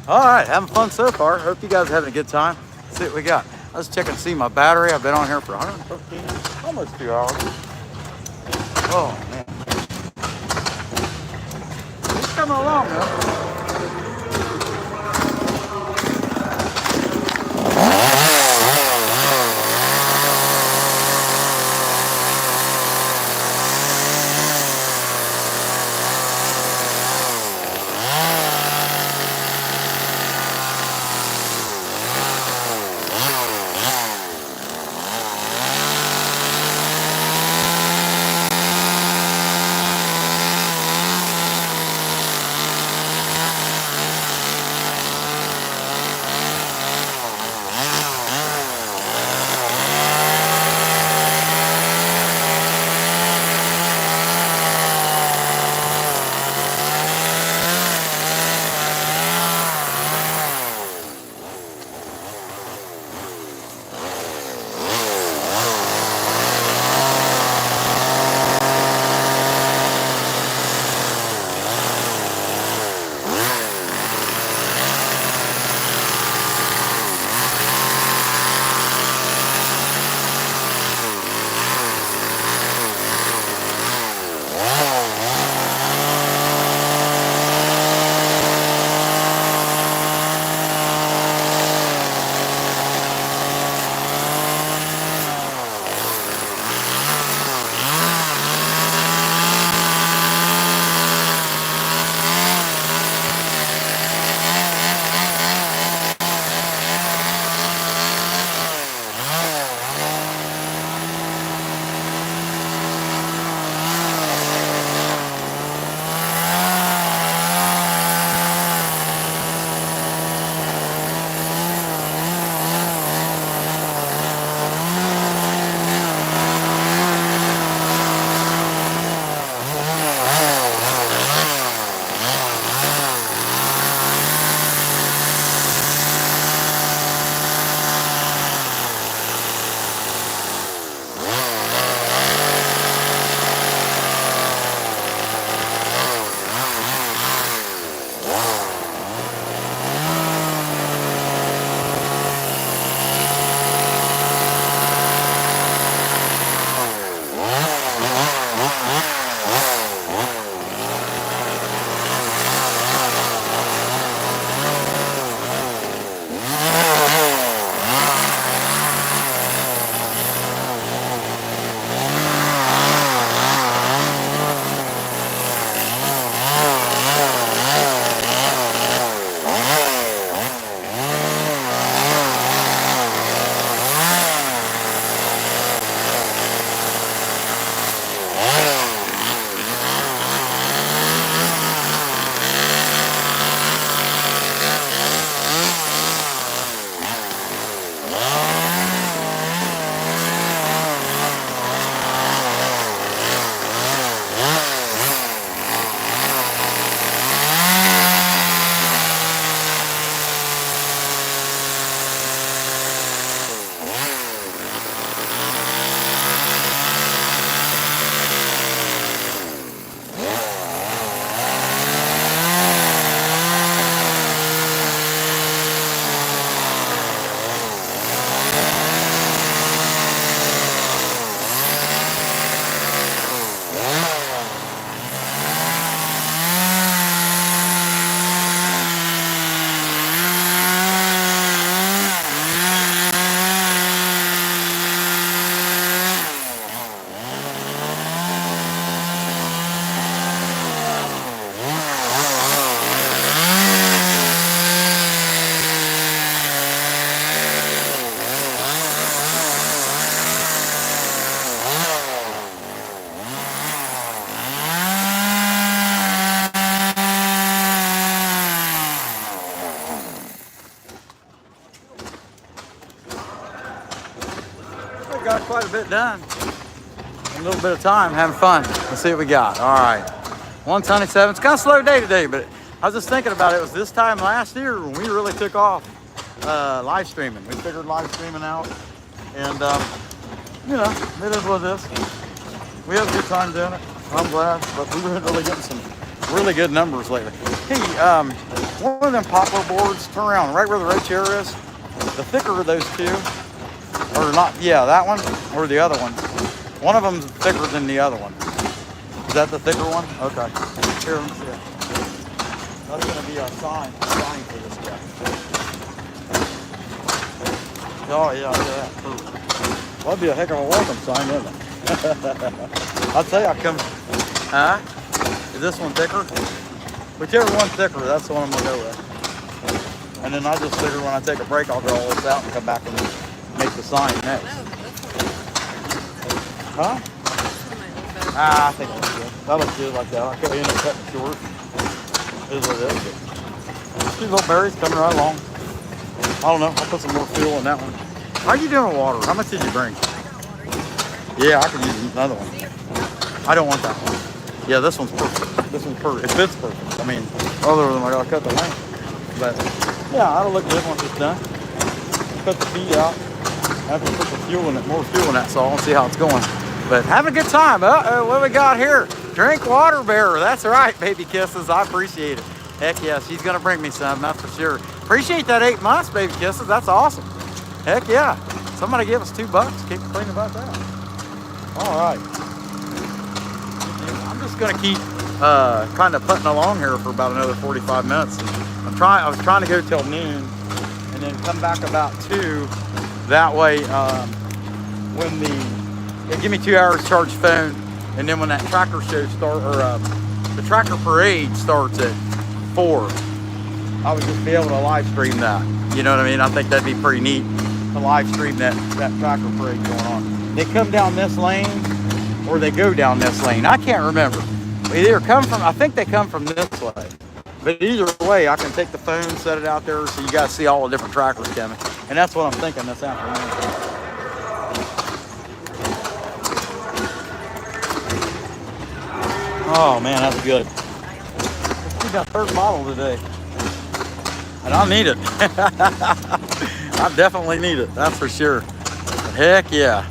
All right, having fun so far. Hope you guys are having a good time. Let's see what we got. Let's check and see my battery. I've been on here for 115, almost 2 hours. Oh, man. It's coming along, man. Got quite a bit done in a little bit of time, having fun. Let's see what we got. All right, 127. It's kind of a slow day today, but I was just thinking about it. It was this time last year when we really took off live streaming. We figured live streaming out, and you know, it is what it is. We had a good time doing it. I'm glad, but we were really getting some really good numbers lately. Hey, one of them poplar boards, turn around, right where the red chair is. The thicker of those two, or not, yeah, that one or the other one. One of them's thicker than the other one. Is that the thicker one? Okay. Here, let me see it. That's gonna be a sign for this guy. Oh yeah, look at that. Well, that'd be a heck of a welcome sign, wouldn't it? I'll tell you, I come. Huh? Is this one thicker? Whichever one's thicker, that's the one I'm gonna go with. And then I just figure when I take a break, I'll draw all this out and come back and make the sign next. Huh? I think it looks good. That looks good like that. I could end up cutting short. It is what it is. These little berries coming right along. I don't know. I'll put some more fuel in that one. How you doing with water? How much did you bring? Yeah, I could use another one. I don't want that one. Yeah, this one's perfect. This one's perfect. It fits perfect. I mean, other than I gotta cut the length. But yeah, that'll look good once it's done. Cut the feet out. I have to put the fuel in it, more fuel in that saw and see how it's going. But have a good time. Uh-oh, what we got here? Drink water bearer. That's right, baby kisses. I appreciate it. Heck yeah, she's gonna bring me some, that's for sure. Appreciate that 8 months, baby kisses. That's awesome. Heck yeah. Somebody give us $2. Keep clean about that. All right. I'm just gonna keep kind of putting along here for about another 45 minutes. I was trying to go till noon and then come back about 2. That way, when they give me 2 hours to charge phone, and then when that tractor show the tractor parade starts at 4, I would just be able to live stream that. You know what I mean? I think that'd be pretty neat to live stream that tractor parade going on. They come down this lane or they go down this lane. I can't remember. They either come from, I think they come from this way. But either way, I can take the phone, set it out there so you guys see all the different tractors coming. And that's what I'm thinking this afternoon. Oh man, that's good. Let's do that third model today. And I need it. I definitely need it, that's for sure. But heck yeah.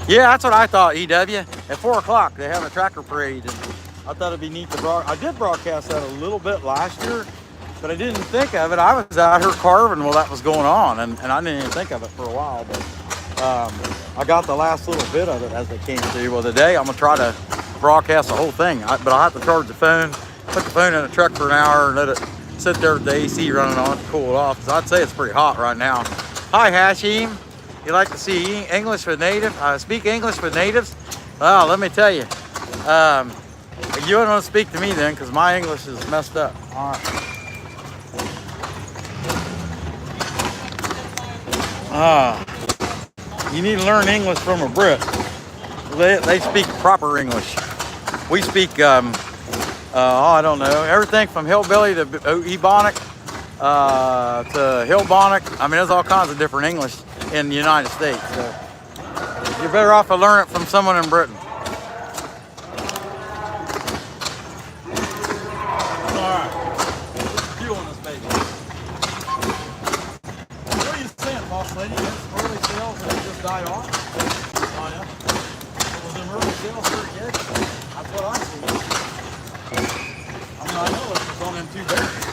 Yeah, that's what I thought, EW. At 4 o'clock, they have a tractor parade. And I thought it'd be neat to I did broadcast that a little bit last year, but I didn't think of it. I was out here carving while that was going on, and I didn't even think of it for a while. But I got the last little bit of it as they came through. Well, today I'm gonna try to broadcast the whole thing, but I'll have to charge the phone, put the phone in the truck for an hour, and let it sit there with the AC running on it to cool it off. So I'd say it's pretty hot right now. Hi, Hashim. You like to see English with native? Speak English with natives? Well, let me tell you. You don't want to speak to me then, because my English is messed up. All right. You need to learn English from a Brit. They speak proper English. We speak, I don't know, everything from hillbilly to ebonic to hillbonic. I mean, there's all kinds of different English in the United States. So you're better off to learn it from someone in Britain. Died off. Oh yeah. Was them early sales pretty good? That's what I see. I mean, I know it was on them 2 berries.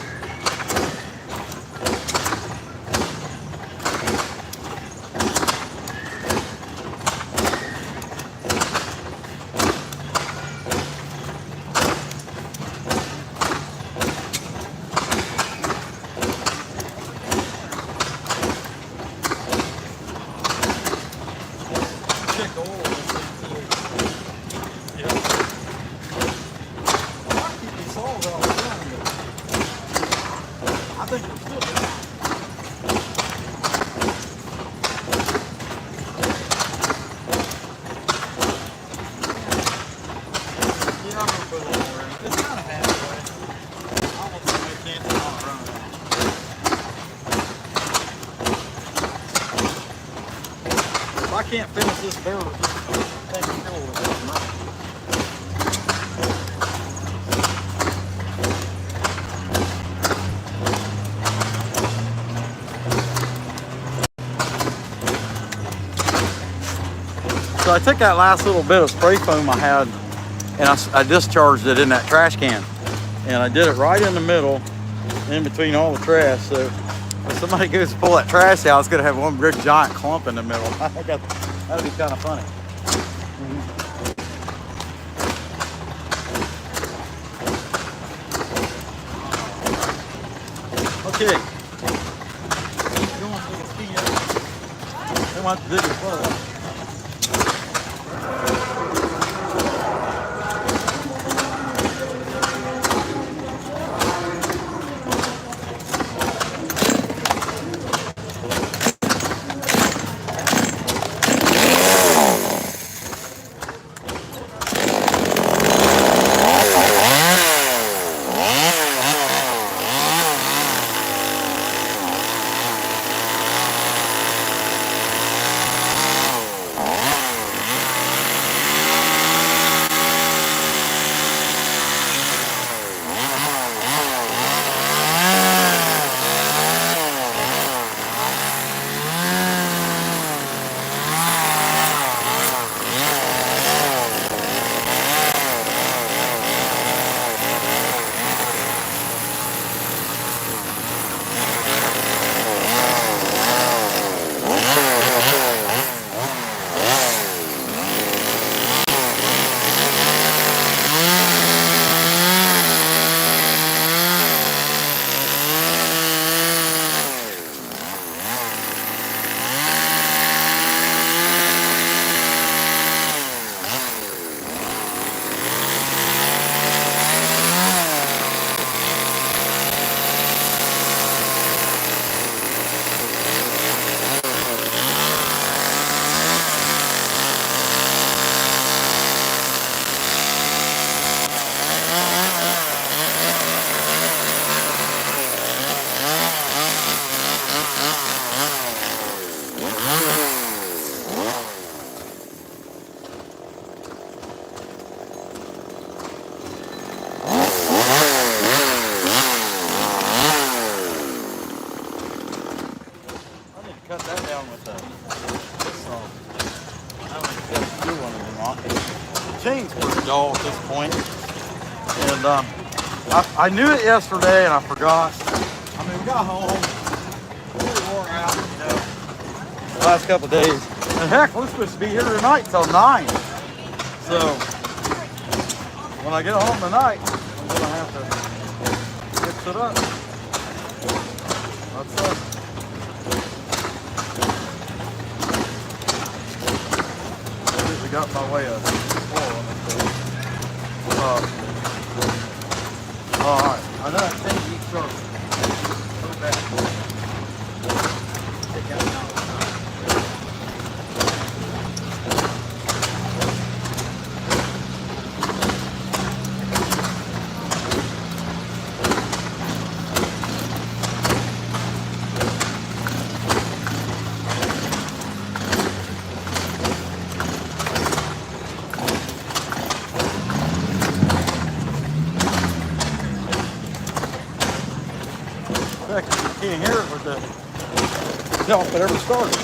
I can't finish this barrel. So I took that last little bit of spray foam I had and I discharged it in that trash can. and I did it right in the middle, in between all the trash. So if somebody goes to pull that trash out, it's gonna have one big giant clump in the middle. I think that'd be kind of funny. Okay. You want to take a ski up? They want to dig it further. Cut that down with this I don't know if that's a good one or not. The chain's pretty dull at this point. And I knew it yesterday and I forgot. I mean, we got home, really wore out, you know, the last couple of days. And heck, we're supposed to be here tonight till 9. So when I get home tonight, I'm gonna have to fix it up. That's it. Got my way of alright, I know that thing eats sharp. So bad. Take out now. You can't hear it with the self that ever started.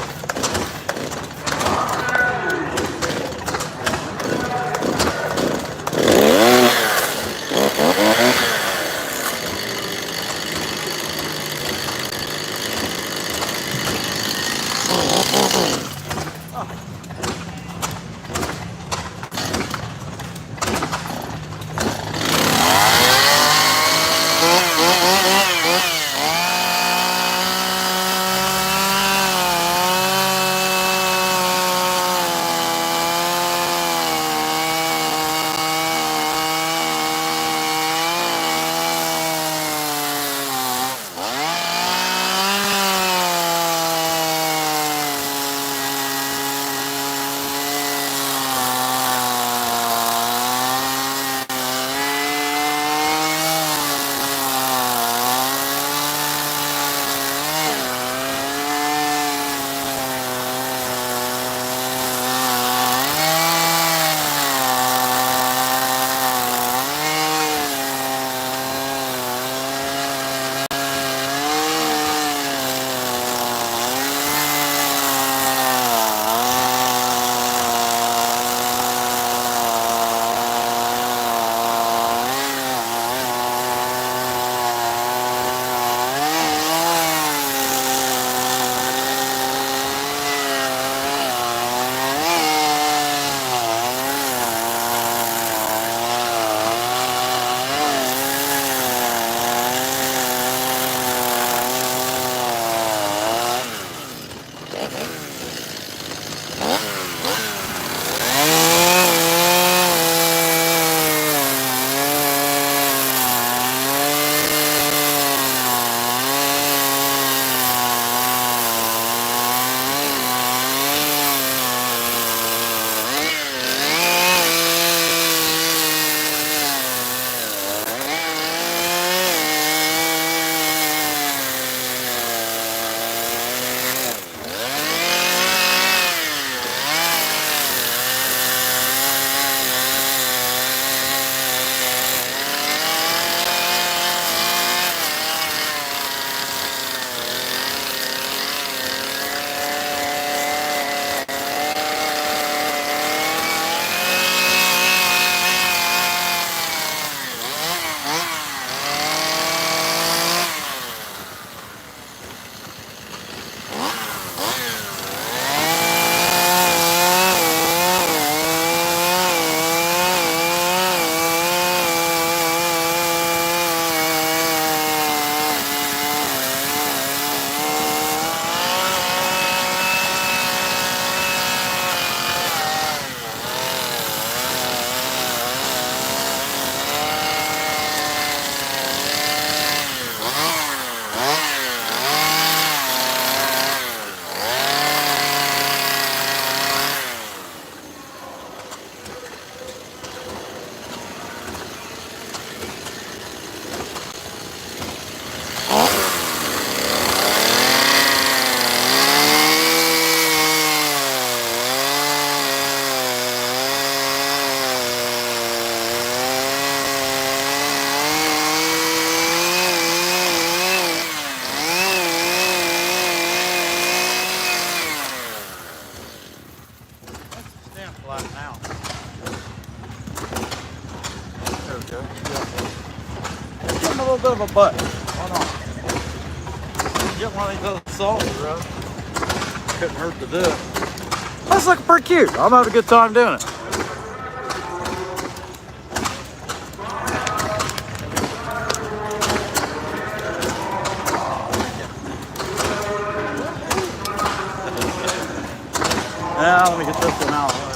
of a butt. Why not? Get one of these other saws, bro. Couldn't hurt to do it. That's looking pretty cute. I'm having a good time doing it. Now let me get this one out of the way.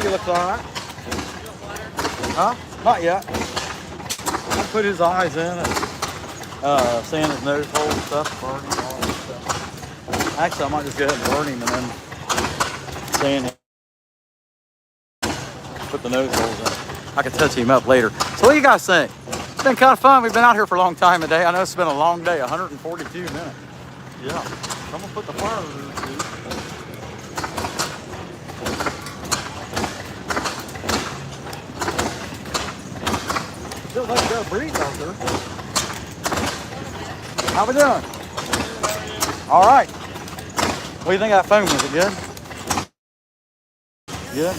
he looks all right. Huh? Not yet. I put his eyes in and seeing his nose hole and stuff, burn him, all that stuff. Actually, I might just go ahead and burn him and then sand him. Put the nose holes in. I can touch him up later. So what do you guys think? It's been kind of fun. We've been out here for a long time today. I know it's been a long day, 142 minutes. Yeah. I'm gonna put the fire in there too. Feels like you got a breeze out there. How we doing? All right. What do you think of that foam? Was it good? Good?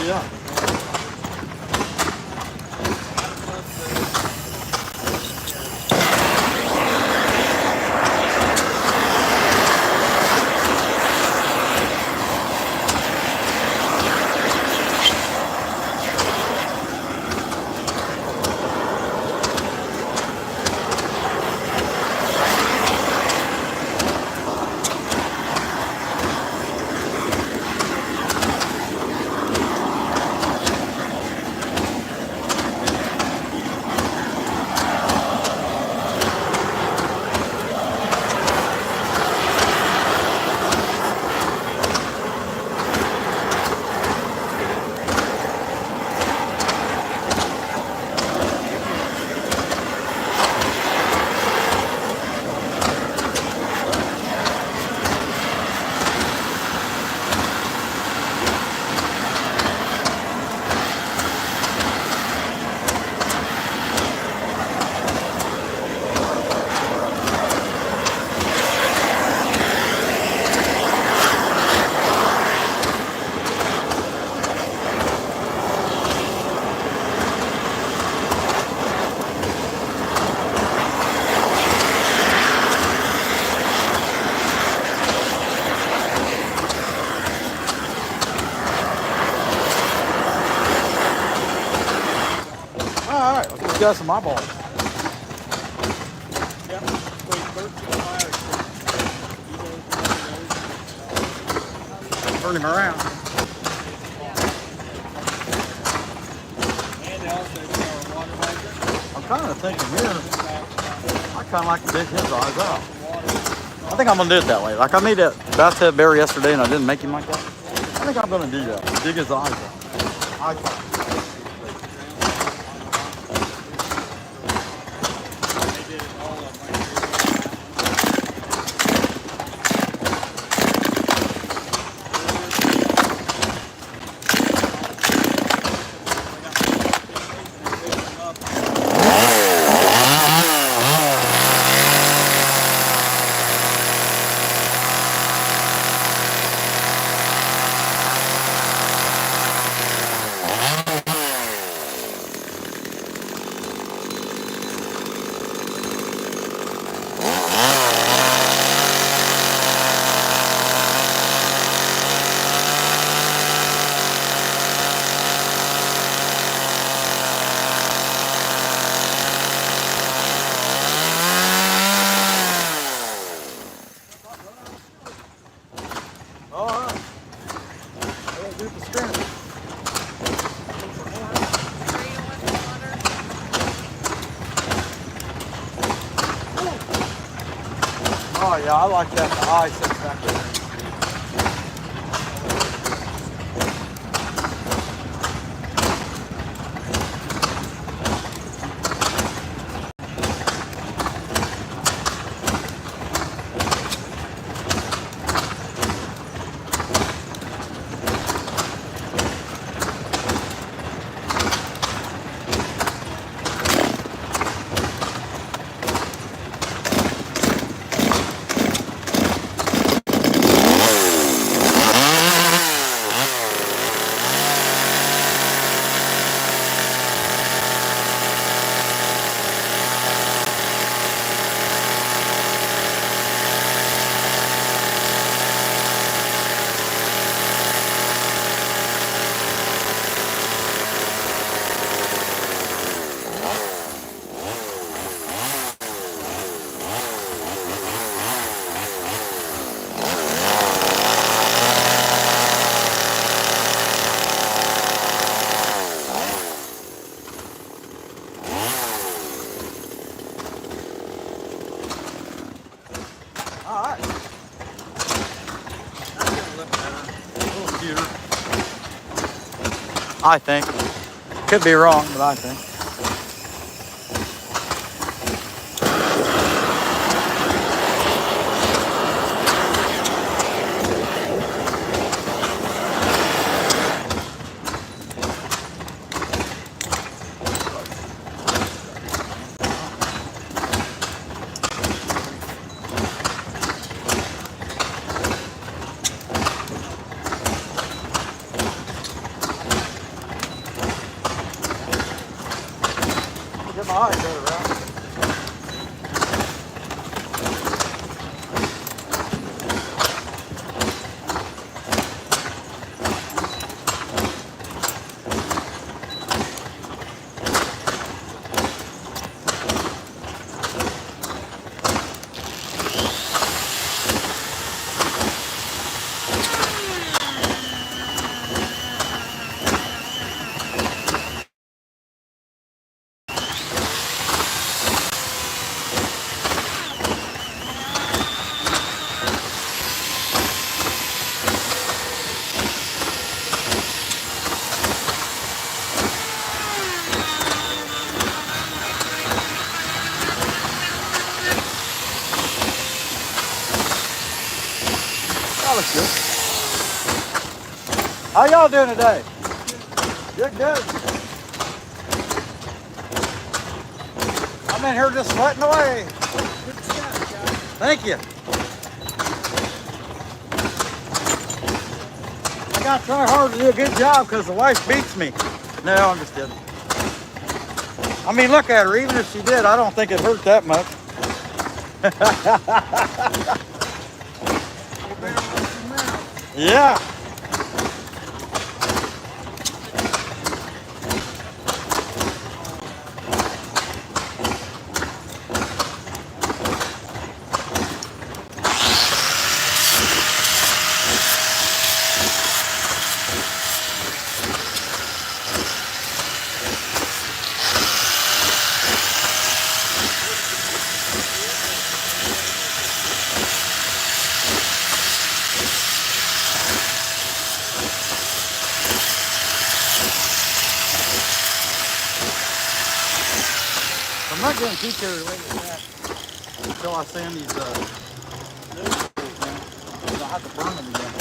Yeah. Alright, let's get some eyeballs. Turn him around. I'm kind of thinking here, I kind of like to dig his eyes out. I think I'm going to do it that way. Like I made that bathtub bear yesterday and I didn't make him like that. I think I'm going to do that. Dig his eyes out. shoot the screen. Oh yeah, I like that. The eye sits back there. I think. Could be wrong, but I think. Get my eyes better around. That looks good. How y'all doing today? Good, good. I'm in here just sweating away. Good stuff, John. Thank you. I gotta try hard to do a good job because the wife beats me. No, I'm just kidding. I mean, look at her. Even if she did, I don't think it hurt that much. You better watch your mouth. Yeah. I'm not going to teach her the way to that until I sand these noodles in. I'll have to burn them again.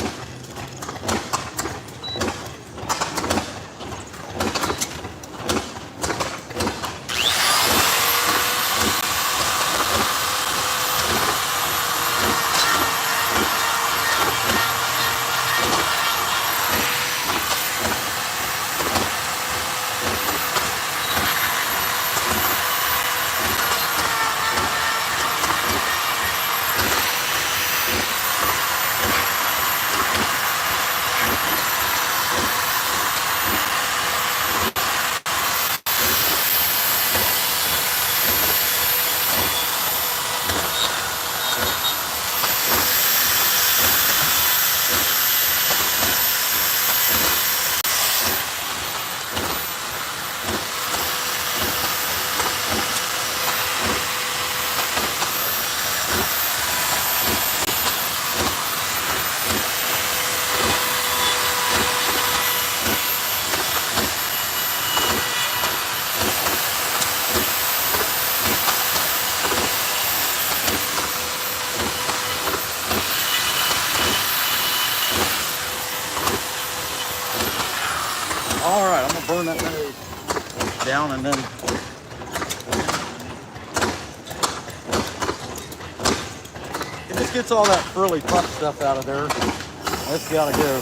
All right, I'm gonna burn that nose down and then. It just gets all that frilly puff stuff out of there. That's gotta go.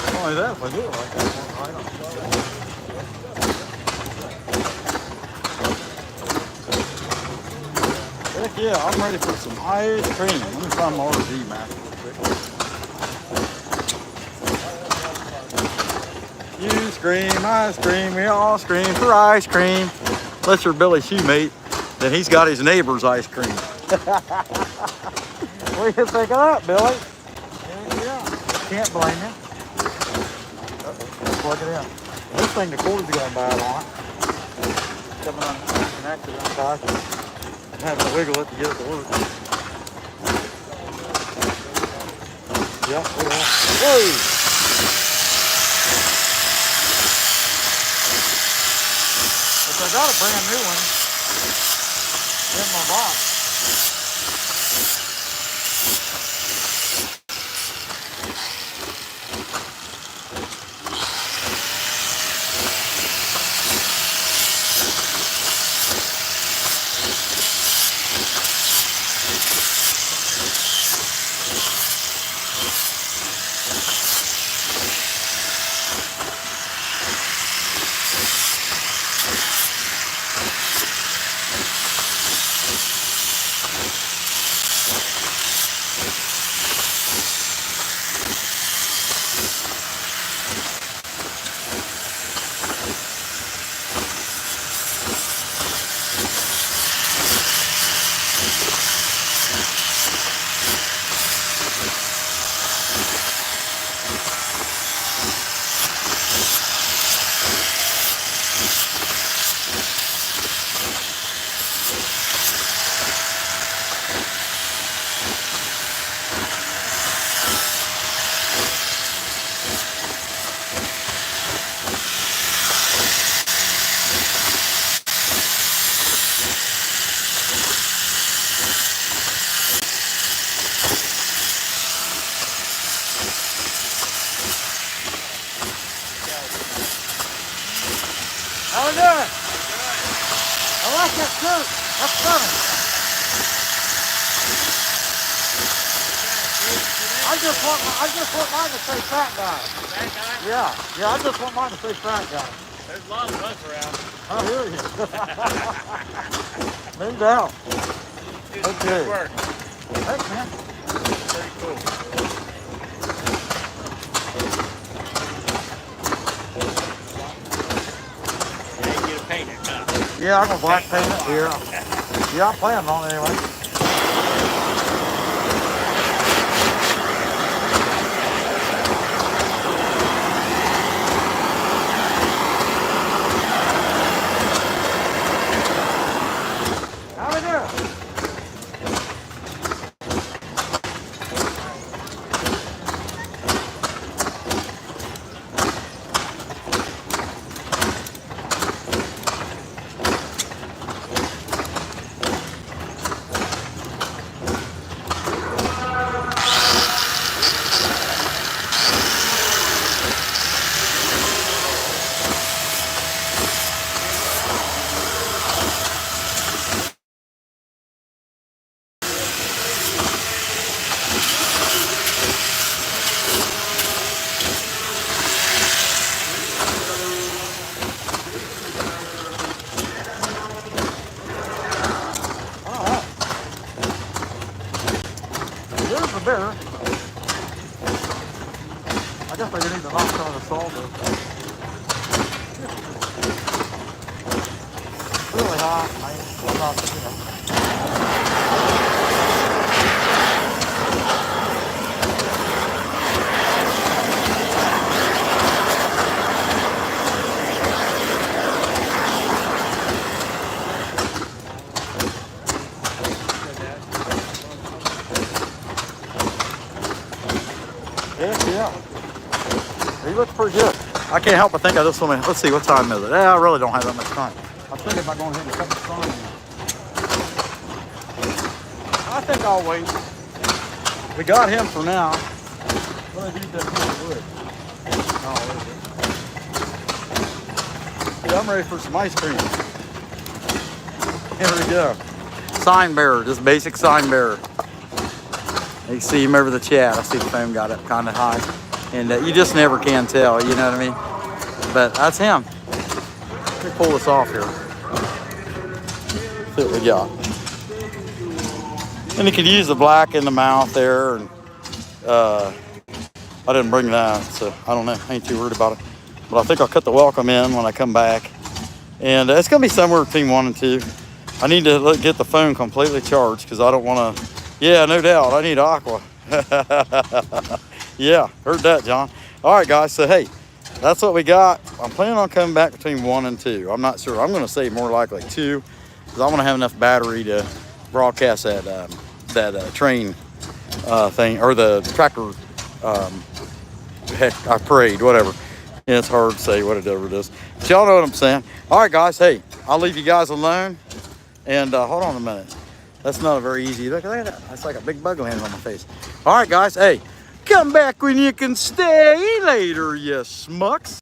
Not only that, if I do it like that, right on. Heck yeah, I'm ready for some ice cream. Let me find my RV map real quick. You scream, I scream, we all scream for ice cream. Unless you're Billy Shoemate, then he's got his neighbor's ice cream. What do you think of that, Billy? Yeah, can't blame you. Let's plug it in. This thing, the cord's going bad on it. Coming unconnected, untied. I'm having to wiggle it to get it to work. Yep, whoa! If I got a brand new one in my box. How we doing? Good. I like that coat. That's funny. I just want mine to say fat guy. Fat guy? Yeah, I just want mine to say fat guy. There's a lot of us around. I hear you. No doubt. Okay. Good work. Thanks, man. Pretty cool. Yeah, I'm gonna black paint it here. Yeah, I'm planning on it anyway. How we doing? Better. I guess I need to knock some of the salt off. It's really hot. I'm not, you know. Yeah. He looks pretty good. I can't help but think I just want to, let's see, what time is it? I really don't have that much time. I'm thinking about going ahead and cut the sun. think I'll wait. We got him for now. What did I do with that piece of wood? Oh, there's it. Yeah, I'm ready for some ice cream. Here we go. Sign bearer, just basic sign bearer. You can see him over the chat. I see the foam got up kind of high. And you just never can tell, you know what I mean? But that's him. Let me pull this off here. See what we got. And you could use the black in the mouth there. And I didn't bring that, so I don't know. I ain't too worried about it. But I think I'll cut the welcome in when I come back. And it's going to be somewhere between 1 and 2. I need to get the phone completely charged because I don't want to. Yeah, no doubt. I need aqua. Yeah, heard that, John. All right, guys. So, hey, that's what we got. I'm planning on coming back between 1 and 2. I'm not sure. I'm going to say more likely 2 because I want to have enough battery to broadcast that train thing or the tractor. Heck, I prayed, whatever. Yeah, it's hard to say whatever it is. But y'all know what I'm saying. All right, guys. Hey, I'll leave you guys alone. And hold on a minute. That's not a very easy. Look at that. That's like a big bug landing on my face. All right, guys. Hey, come back when you can stay later, you smucks.